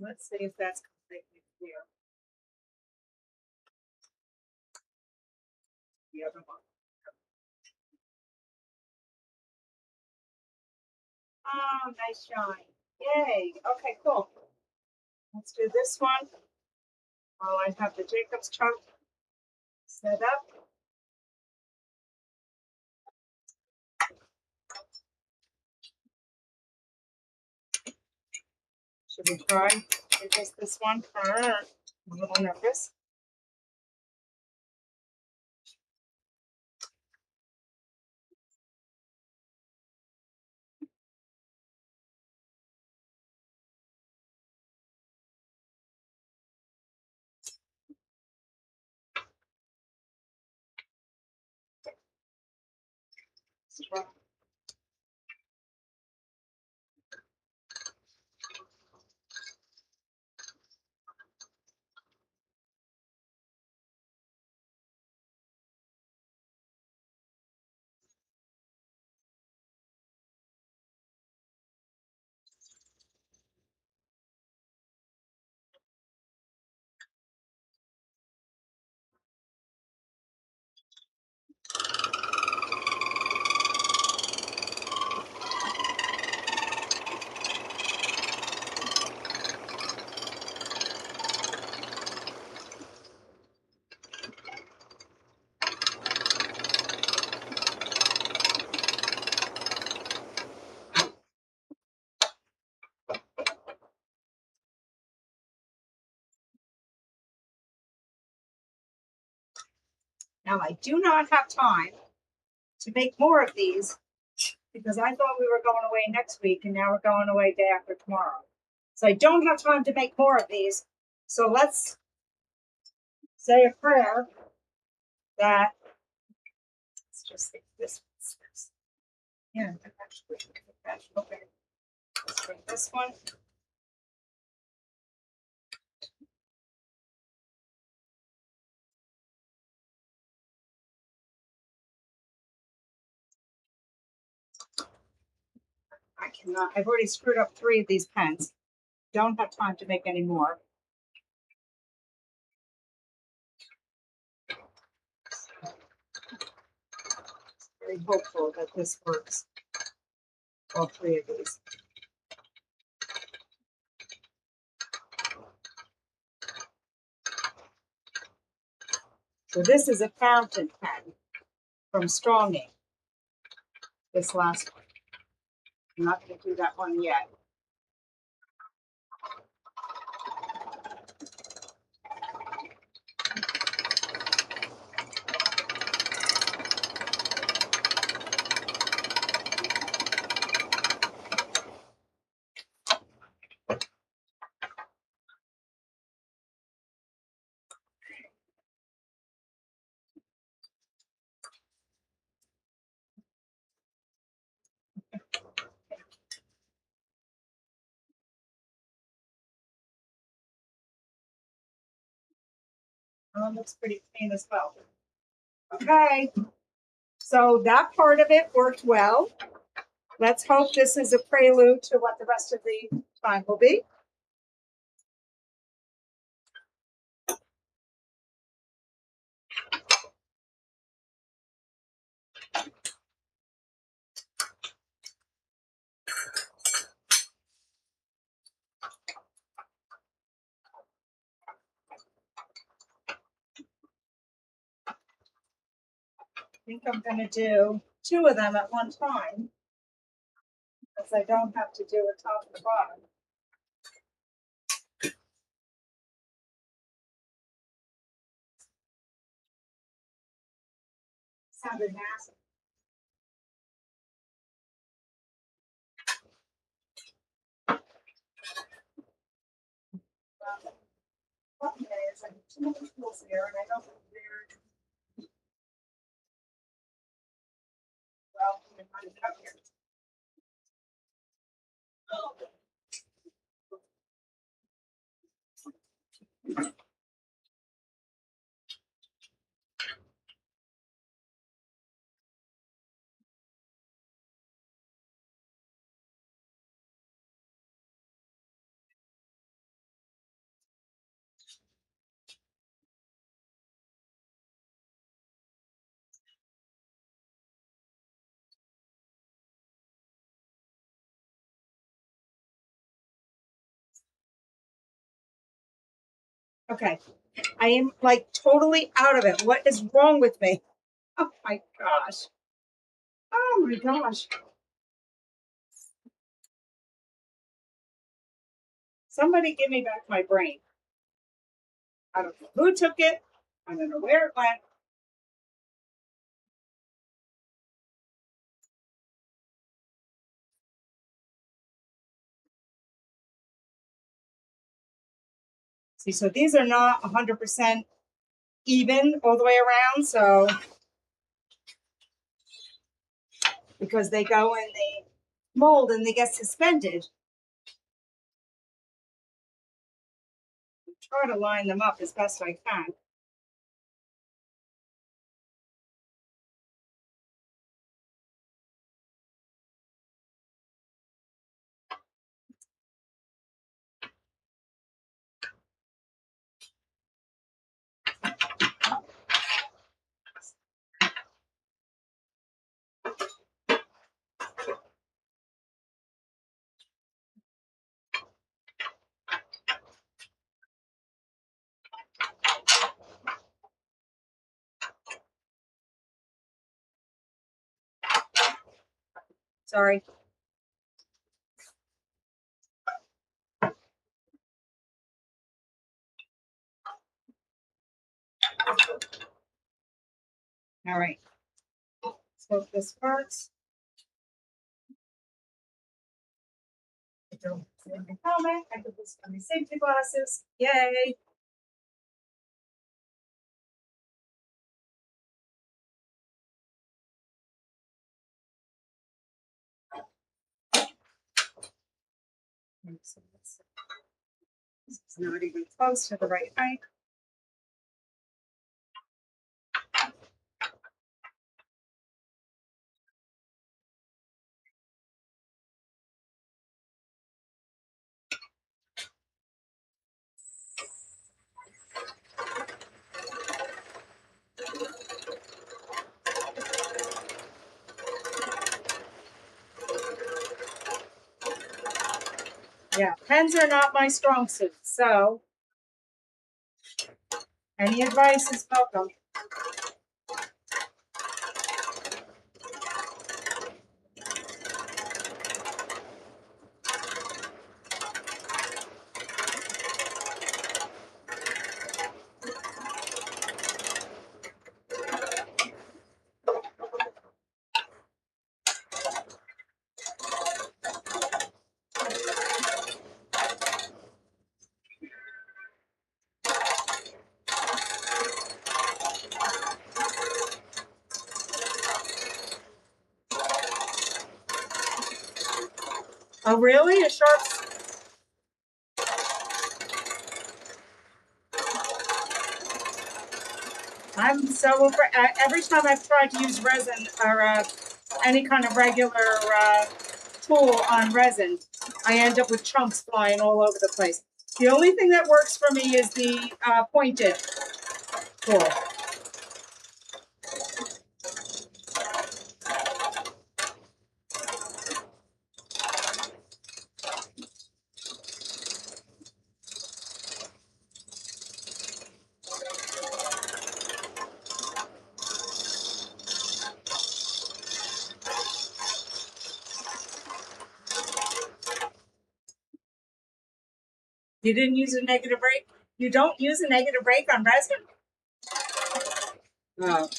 Let's see if that's completely clear. The other one. Oh, nice shine. Yay. Okay, cool. Let's do this one. Oh, I have the Jacob's chuck set up. Should we try just this one? I'm a little nervous. Now I do not have time to make more of these because I thought we were going away next week and now we're going away day after tomorrow. So I don't have time to make more of these. So let's say a prayer that, let's just take this one. Yeah, actually, okay. Let's bring this one. I cannot, I've already screwed up 3 of these pens. Don't have time to make any more. very hopeful that this works. All three of these. So this is a fountain pen from Stronging. This last one. I'm not going to do that one yet. Looks pretty clean as well. Okay, so that part of it worked well. Let's hope this is a prelude to what the rest of the time will be. I think I'm going to do 2 of them at one time, because I don't have to do a top and bottom. Sounded nasty. Well, okay, it's like too many tools here, and I don't think they're well. I'm going to cut here. Okay, I am like totally out of it. What is wrong with me? Oh my gosh. Oh my gosh. Somebody give me back my brain. I don't know who took it. I don't know where it went. See, so these are not 100% even all the way around. So, because they go in the mold and they get suspended. Try to line them up as best I can. Sorry. All right. So this works. I don't have my helmet. I put this on my safety glasses. Yay. So this is not even close to the right height. Yeah, pens are not my strong suit, so any advice is welcome. Oh, really? A sharp? I'm so over. Every time I've tried to use resin or any kind of regular tool on resin, I end up with chunks flying all over the place. The only thing that works for me is the pointed tool. You didn't use a negative rake? You don't use a negative rake on resin? Oh,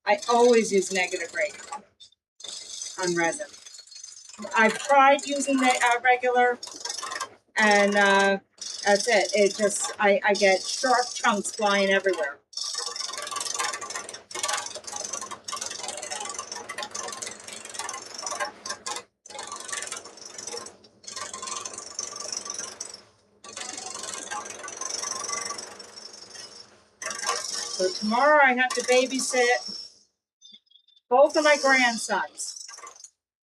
I always use negative rake on resin. I've tried using the regular, and that's it. It just, I get sharp chunks flying everywhere. So tomorrow I have to babysit both of my grandsons.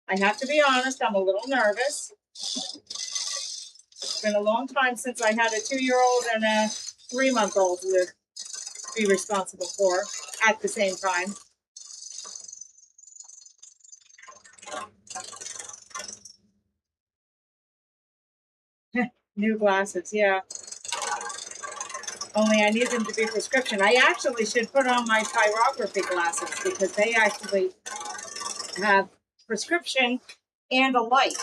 I have to be honest, I'm a little nervous. It's been a long time since I had a 2-year-old and a 3-month-old to be responsible for at the same time. New glasses, yeah. Only I need them to be prescription. I actually should put on my pyrography glasses because they actually have prescription and a light.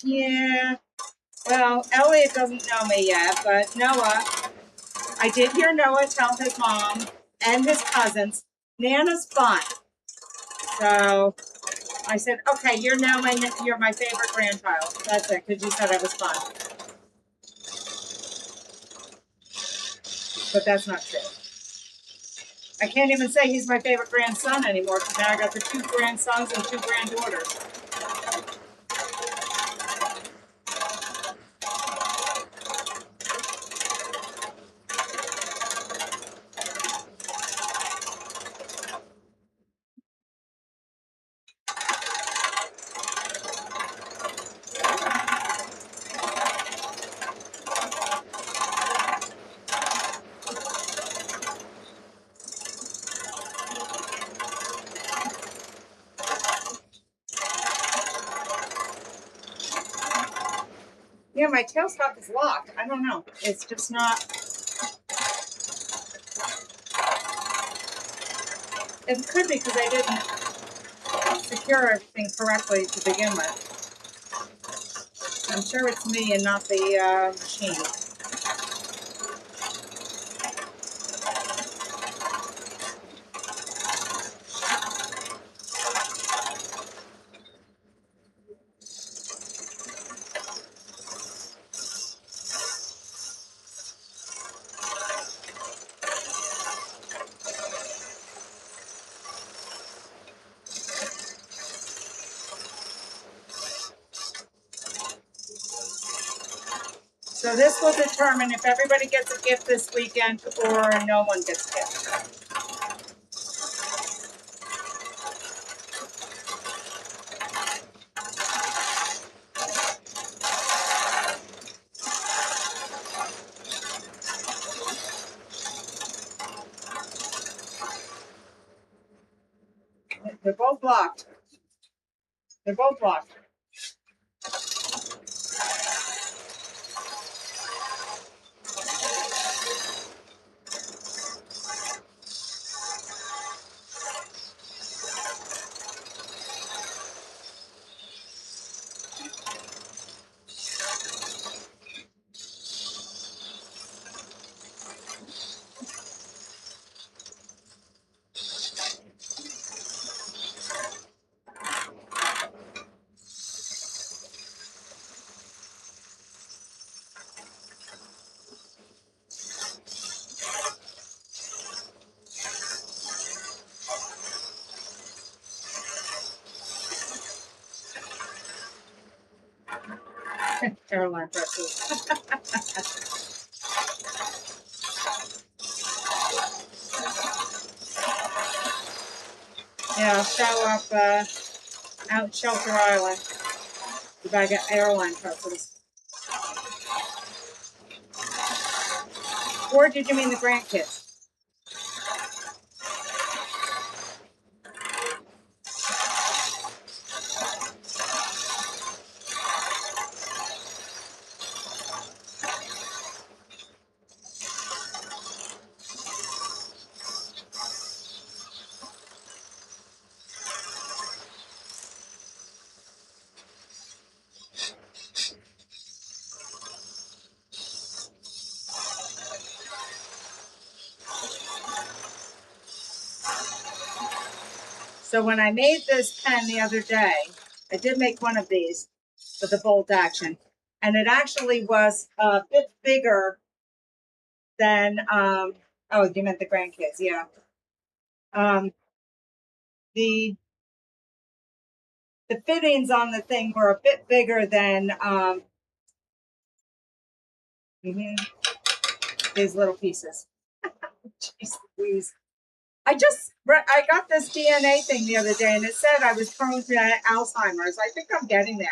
Yeah, well, Elliot doesn't know me yet, but Noah, I did hear Noah tell his mom and his cousins, Nana's fun. So I said, okay, you're my favorite grandchild. That's it, because you said I was fun. But that's not true. I can't even say he's my favorite grandson anymore because now I got the 2 grandsons and 2 granddaughters. my tailstock is locked. I don't know. It's just not. It could be because I didn't secure everything correctly to begin with. I'm sure it's me and not the machine. So this will determine if everybody gets a gift this weekend or no one gets a gift. They're both locked. They're both locked. Caroline pretzels. Yeah, I'll show up out Shelter Island. The bag of airline pretzels. Or did you mean the grandkids? So when I made this pen the other day, I did make one of these with the bolt action. And it actually was a bit bigger than, oh, you meant the grandkids, yeah. The fittings on the thing were a bit bigger than these little pieces. Jeez Louise. I got this DNA thing the other day and it said I was prone to Alzheimer's. I think I'm getting there.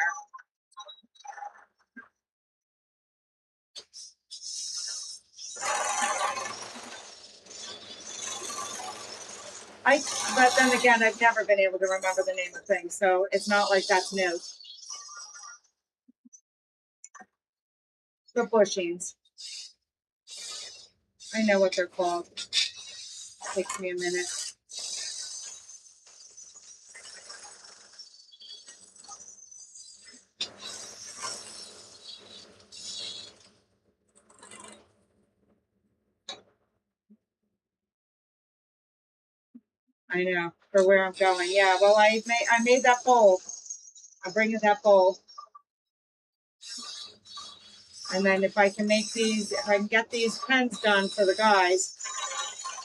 But then again, I've never been able to remember the name of things, so it's not like that's new. The bushings. I know what they're called. Takes me a minute. I know, for where I'm going. Yeah, well, I made that bowl. I'm bringing that bowl. And then if I can get these pens done for the guys,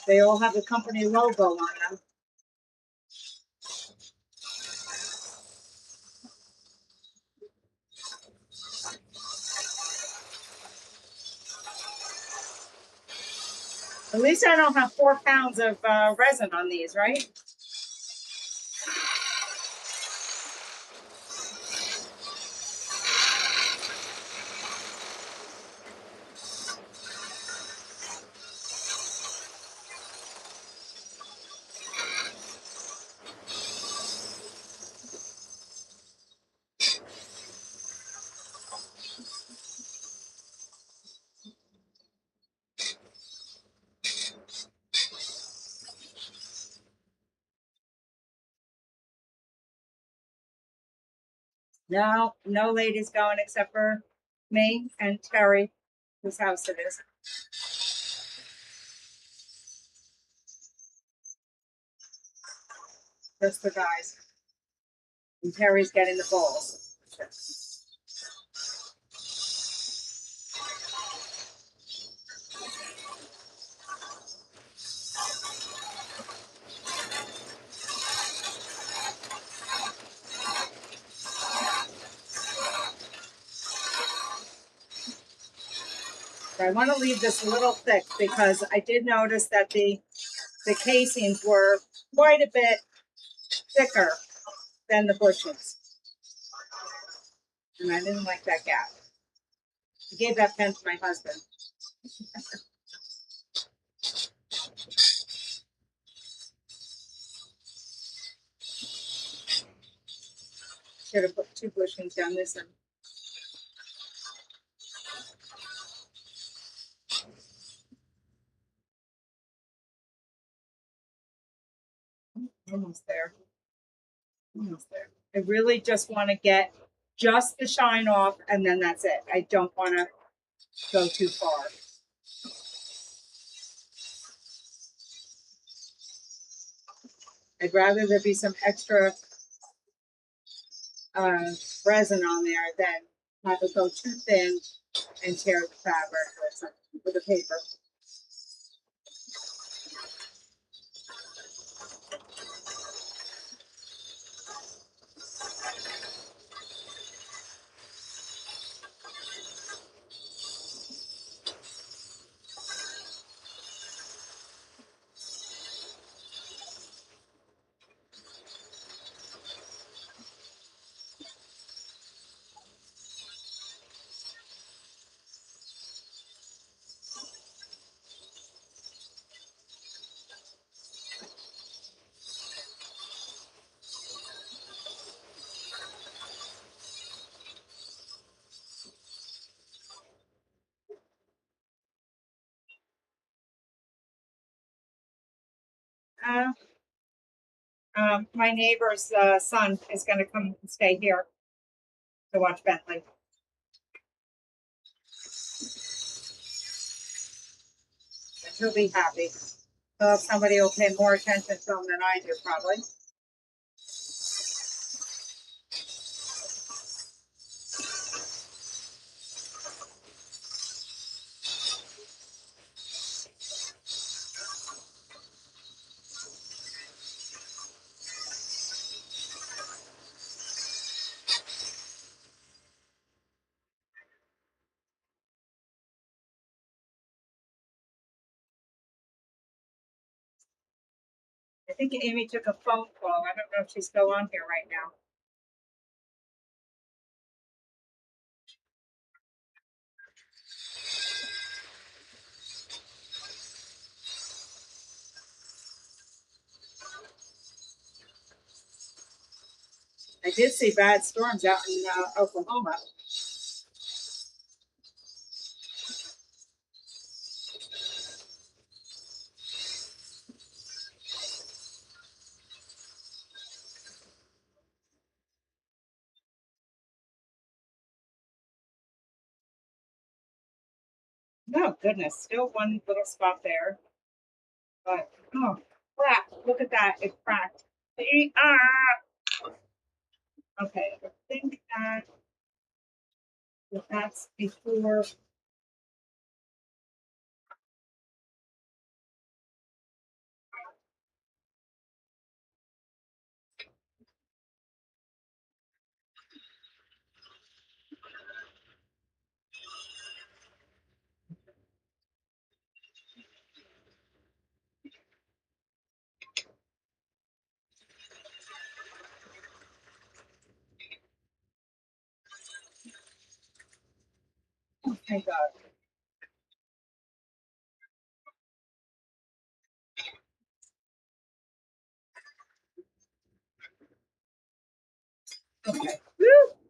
they all have the company logo on them. At least I don't have 4 pounds of resin on these, right? No, no ladies going except for me and Terry, whose house it is. Just the guys. And Terry's getting the balls. I want to leave this a little thick because I did notice that the casings were quite a bit thicker than the bushes. And I didn't like that gap. I gave that pen to my husband. Should have put 2 bushings down this end. Almost there. Almost there. I really just want to get just the shine off and then that's it. I don't want to go too far. I'd rather there be some extra resin on there than have it go too thin and tear the fabric with the paper. My neighbor's son is going to come and stay here to watch Bentley. He'll be happy. So somebody will pay more attention to him than I do, probably. I think Amy took a phone call. I don't know if she's still on here right now. I did see bad storms out in Oklahoma. Oh, goodness. Still one little spot there. But, oh, crap. Look at that. It cracked. See? Ah! Okay, I think that's before. Oh, thank God. Okay. Woo!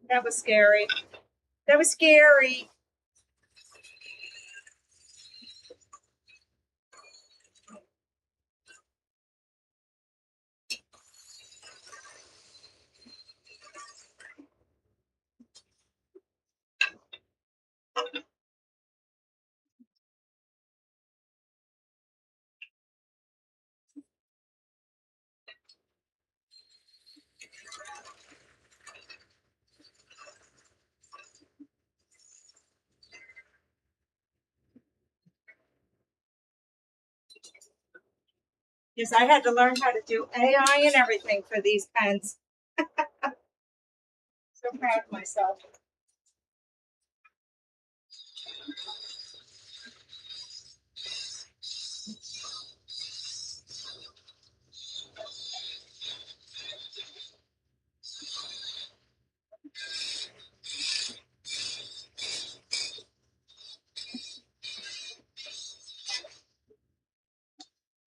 That was scary. That was scary. Because I had to learn how to do AI and everything for these pens. So proud of myself.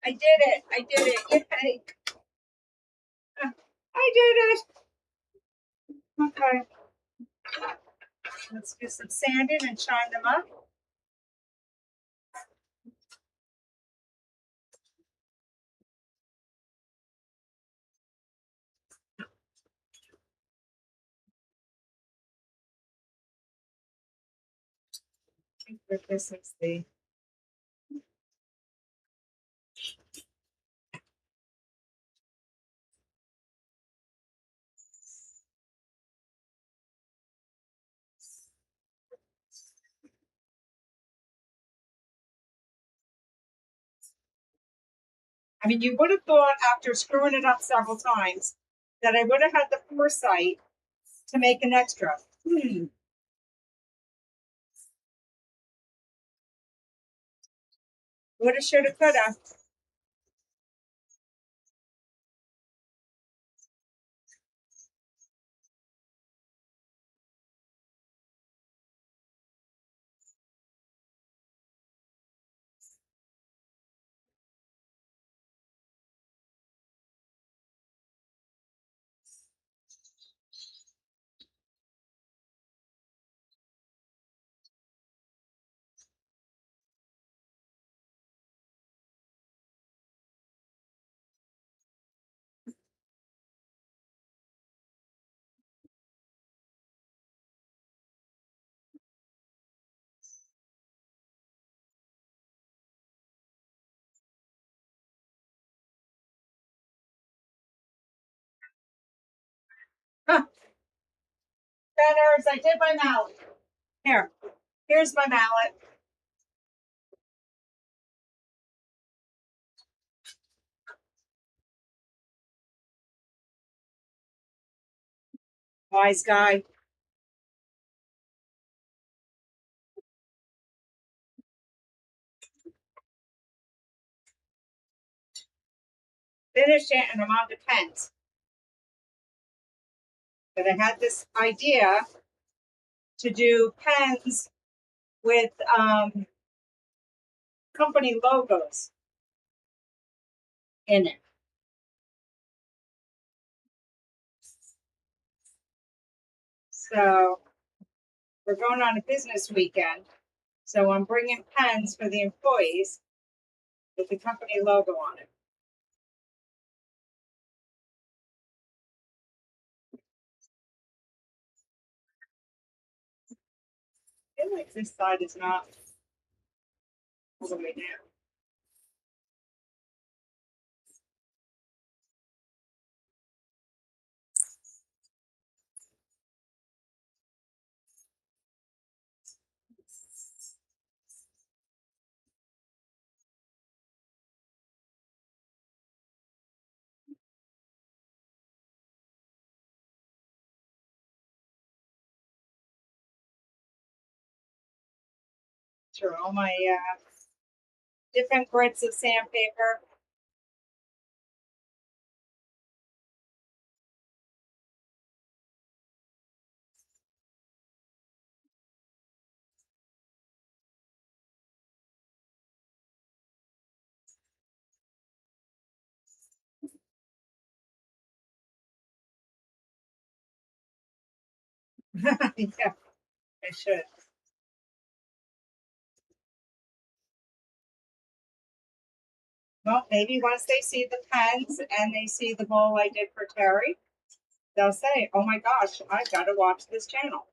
I did it. I did it. Yay. I did it. Okay. Let's do some sanding and shine them up. I think that this is the I mean, you would have thought after screwing it up several times that I would have had the foresight to make an extra. Woulda, shoulda, coulda. Huh. Feathers, I did my mallet. Here's my mallet. Wise guy. Finished it and I'm on to pens. But I had this idea to do pens with company logos in it. So we're going on a business weekend. So I'm bringing pens for the employees with the company logo on it. I feel like this side is not all the way down. Through all my different grits of sandpaper. Yeah, I should. Well, maybe once they see the pens and they see the bowl I did for Terry, they'll say, oh my gosh, I've got to watch this channel.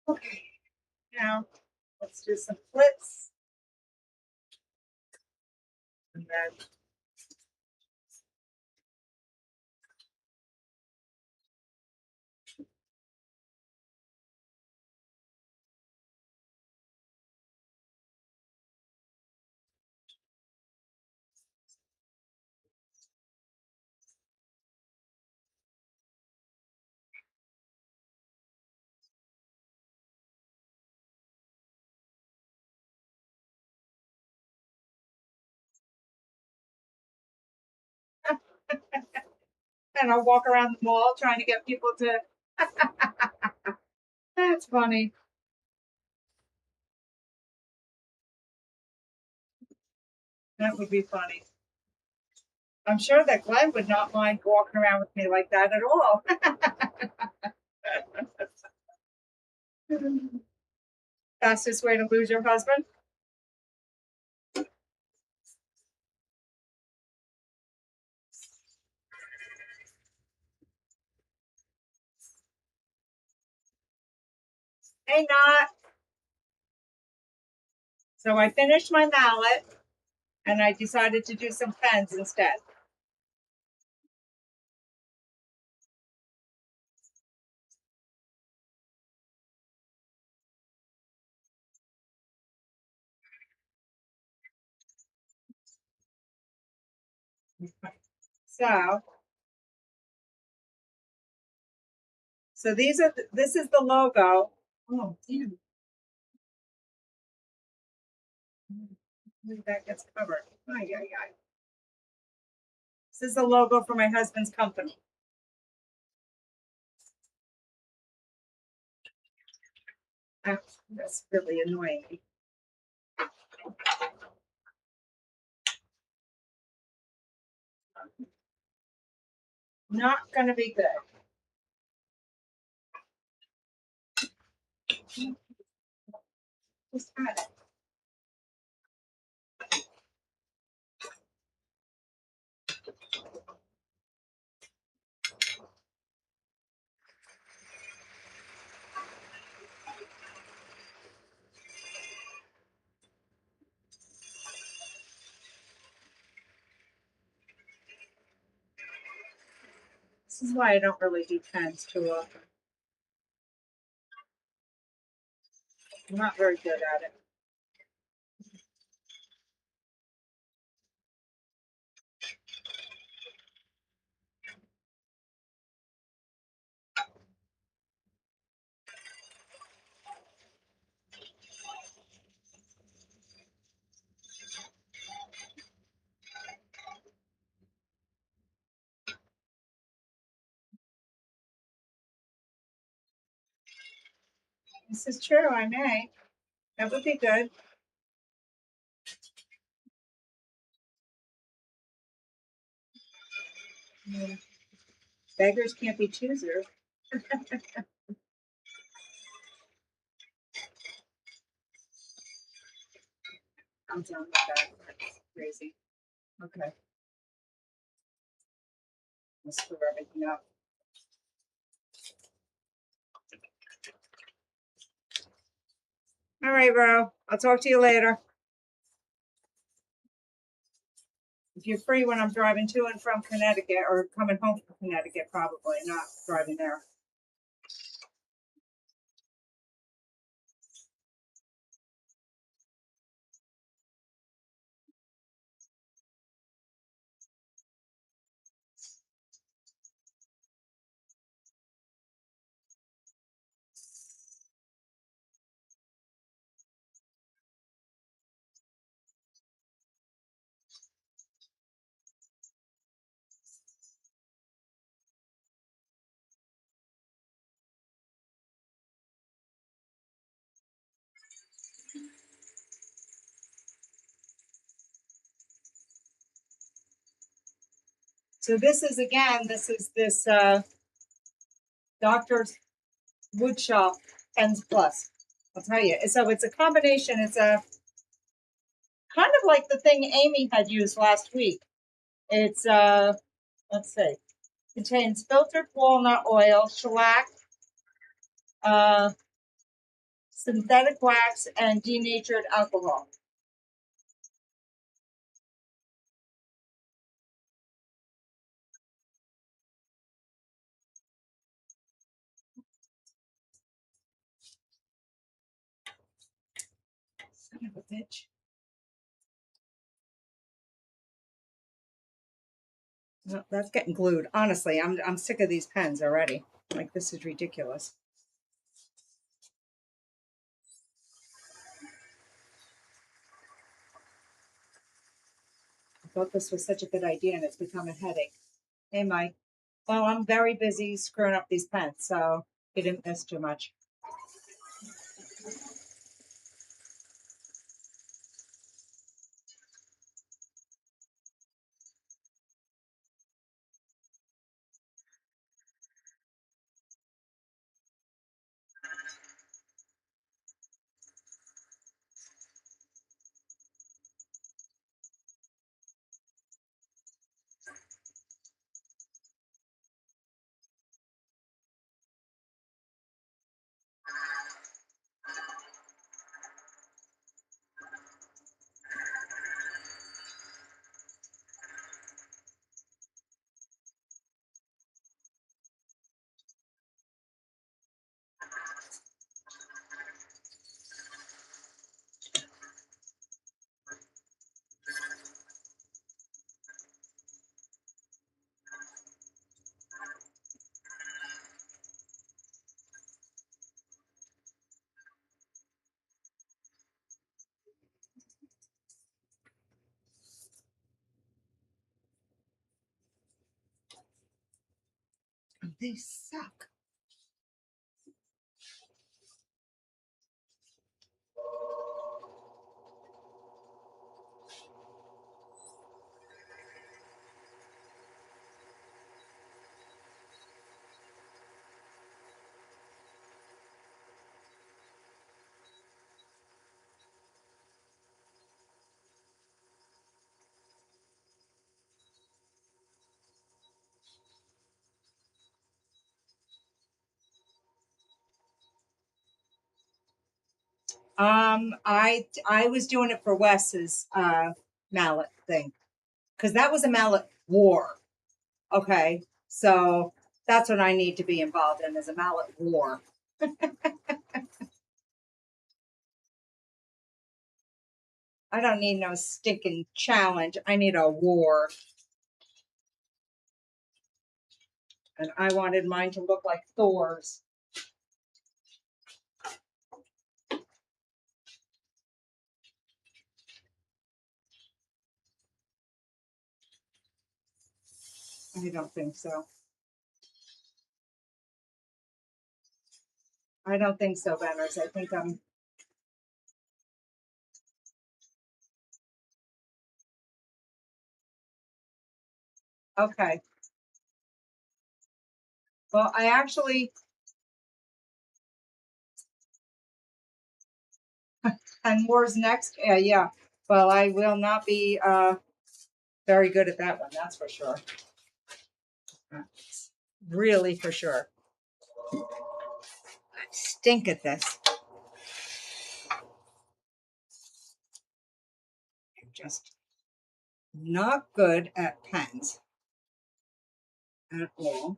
Okay, now let's do some flips. And then And I'll walk around the mall trying to get people to. That's funny. That would be funny. I'm sure that Glenn would not mind walking around with me like that at all. Fastest way to lose your husband? Hey, not. So I finished my mallet and I decided to do some pens instead. So, so this is the logo. Oh, damn. That gets covered. Ay, ay, ay. This is the logo for my husband's company. That's really annoying. Not going to be good. Just had it. This is why I don't really do pens too often. I'm not very good at it. This is true, I may. That would be good. Yeah. Beggars can't be choosers. I'm done with that. That's crazy. Okay. Let's screw everything up. All right, bro. I'll talk to you later. If you're free when I'm driving to and from Connecticut or coming home from Connecticut, probably not driving there. So this is this Doctor's Woodshop Pens Plus. I'll tell you. So it's a combination. It's a kind of like the thing Amy had used last week. It's let's see, contains filtered walnut oil, shellac, uh, synthetic wax, and denatured alcohol. Son of a bitch. No, that's getting glued. Honestly, I'm sick of these pens already. Like this is ridiculous. I thought this was such a good idea and it's become a headache. Hey, Mike. Well, I'm very busy screwing up these pens, so you didn't miss too much. They suck. I was doing it for Wes's mallet thing because that was a mallet war. Okay, so that's what I need to be involved in is a mallet war. I don't need no stinking challenge. I need a war. And I wanted mine to look like Thor's. I don't think so. I don't think so, Benners. I think I'm okay. Well, I actually, and war's next. Yeah, yeah. Well, I will not be very good at that one. That's for sure. Really for sure. I stink at this. I'm just not good at pens at all.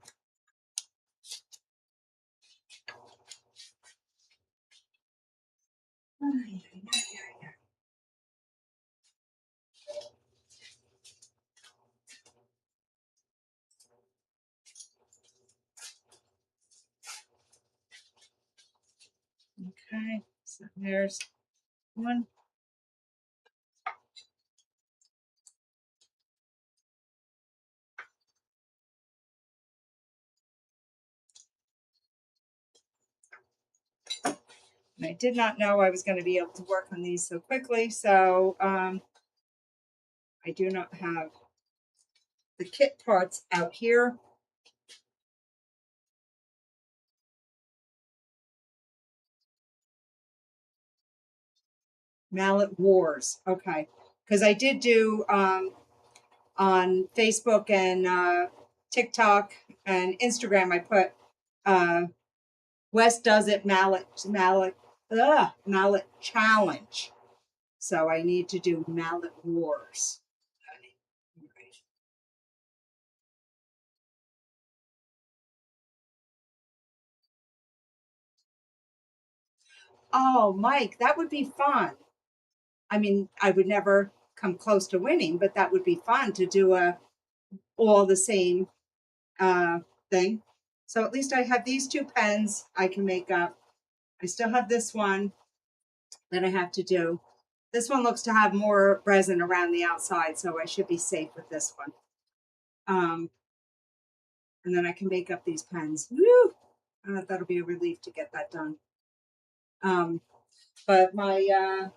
Okay, so there's one. And I did not know I was going to be able to work on these so quickly, so I do not have the kit parts out here. Mallet Wars, okay. Because I did do on Facebook and TikTok and Instagram, I put West Does It Mallet Challenge. So I need to do Mallet Wars. Oh, Mike, that would be fun. I mean, I would never come close to winning, but that would be fun to do a all the same thing. So at least I have these two pens I can make up. I still have this one that I have to do. This one looks to have more resin around the outside, so I should be safe with this one. And then I can make up these pens. Woo! That'll be a relief to get that done. But my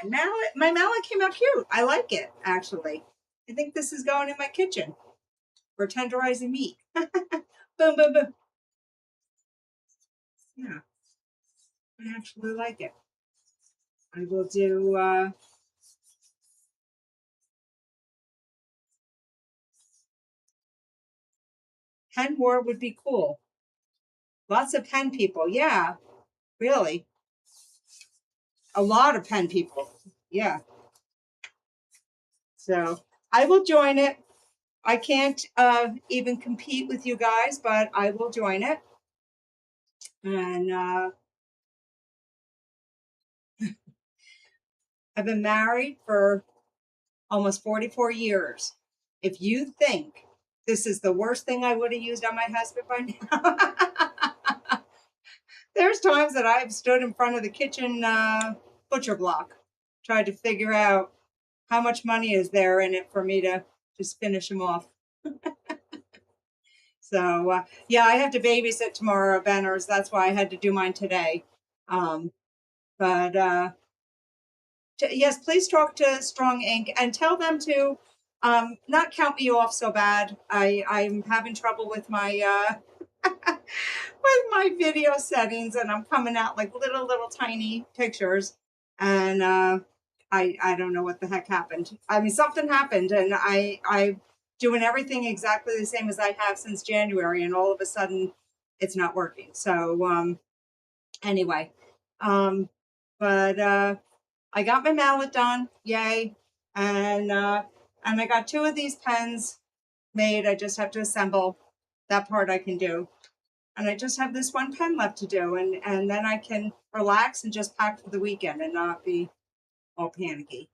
mallet came out cute. I like it, actually. I think this is going in my kitchen for tenderizing meat. Boom, boom, boom. Yeah, I actually like it. I will do, pen war would be cool. Lots of pen people. Yeah, really. A lot of pen people. Yeah. So I will join it. I can't even compete with you guys, but I will join it. And I've been married for almost 44 years. If you think this is the worst thing I would have used on my husband by now, there's times that I've stood in front of the kitchen butcher block, tried to figure out how much money is there in it for me to just finish him off. So yeah, I have to babysit tomorrow, Benner's. That's why I had to do mine today. But yes, please talk to Strong Ink and tell them to not count me off so bad. I'm having trouble with my with my video settings, and I'm coming out like little tiny pictures, and I don't know what the heck happened. I mean, something happened, and I doing everything exactly the same as I have since January, and all of a sudden it's not working. So anyway, but I got my mallet done, yay, and I got 2 of these pens made. I just have to assemble. That part I can do. And I just have this one pen left to do, and then I can relax and just pack for the weekend and not be all panicky.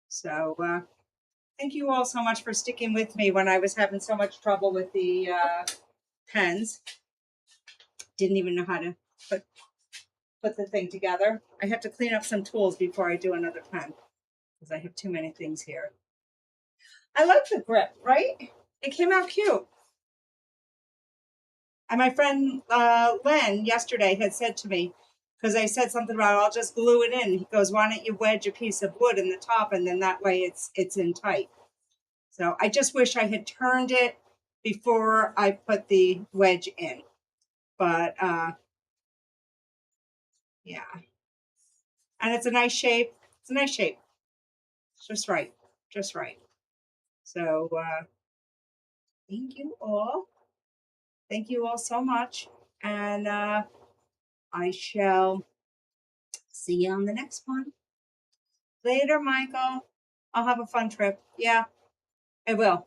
So thank you all so much for sticking with me when I was having so much trouble with the pens. Didn't even know how to put the thing together. I have to clean up some tools before I do another pen because I have too many things here. I like the grip, right? It came out cute. And my friend Len yesterday had said to me, because I said something about I'll just glue it in. He goes, why don't you wedge a piece of wood in the top, and then that way it's in tight. So I just wish I had turned it before I put the wedge in. But yeah. And it's a nice shape. It's a nice shape. It's just right. Just right. So thank you all. Thank you all so much. And I shall see you on the next one. Later, Michael. I'll have a fun trip. Yeah, I will.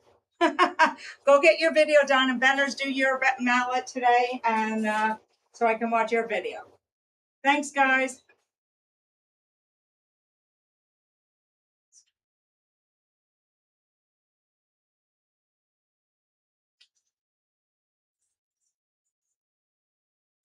Go get your video done, and Benner's do your mallet today, and so I can watch your video. Thanks, guys.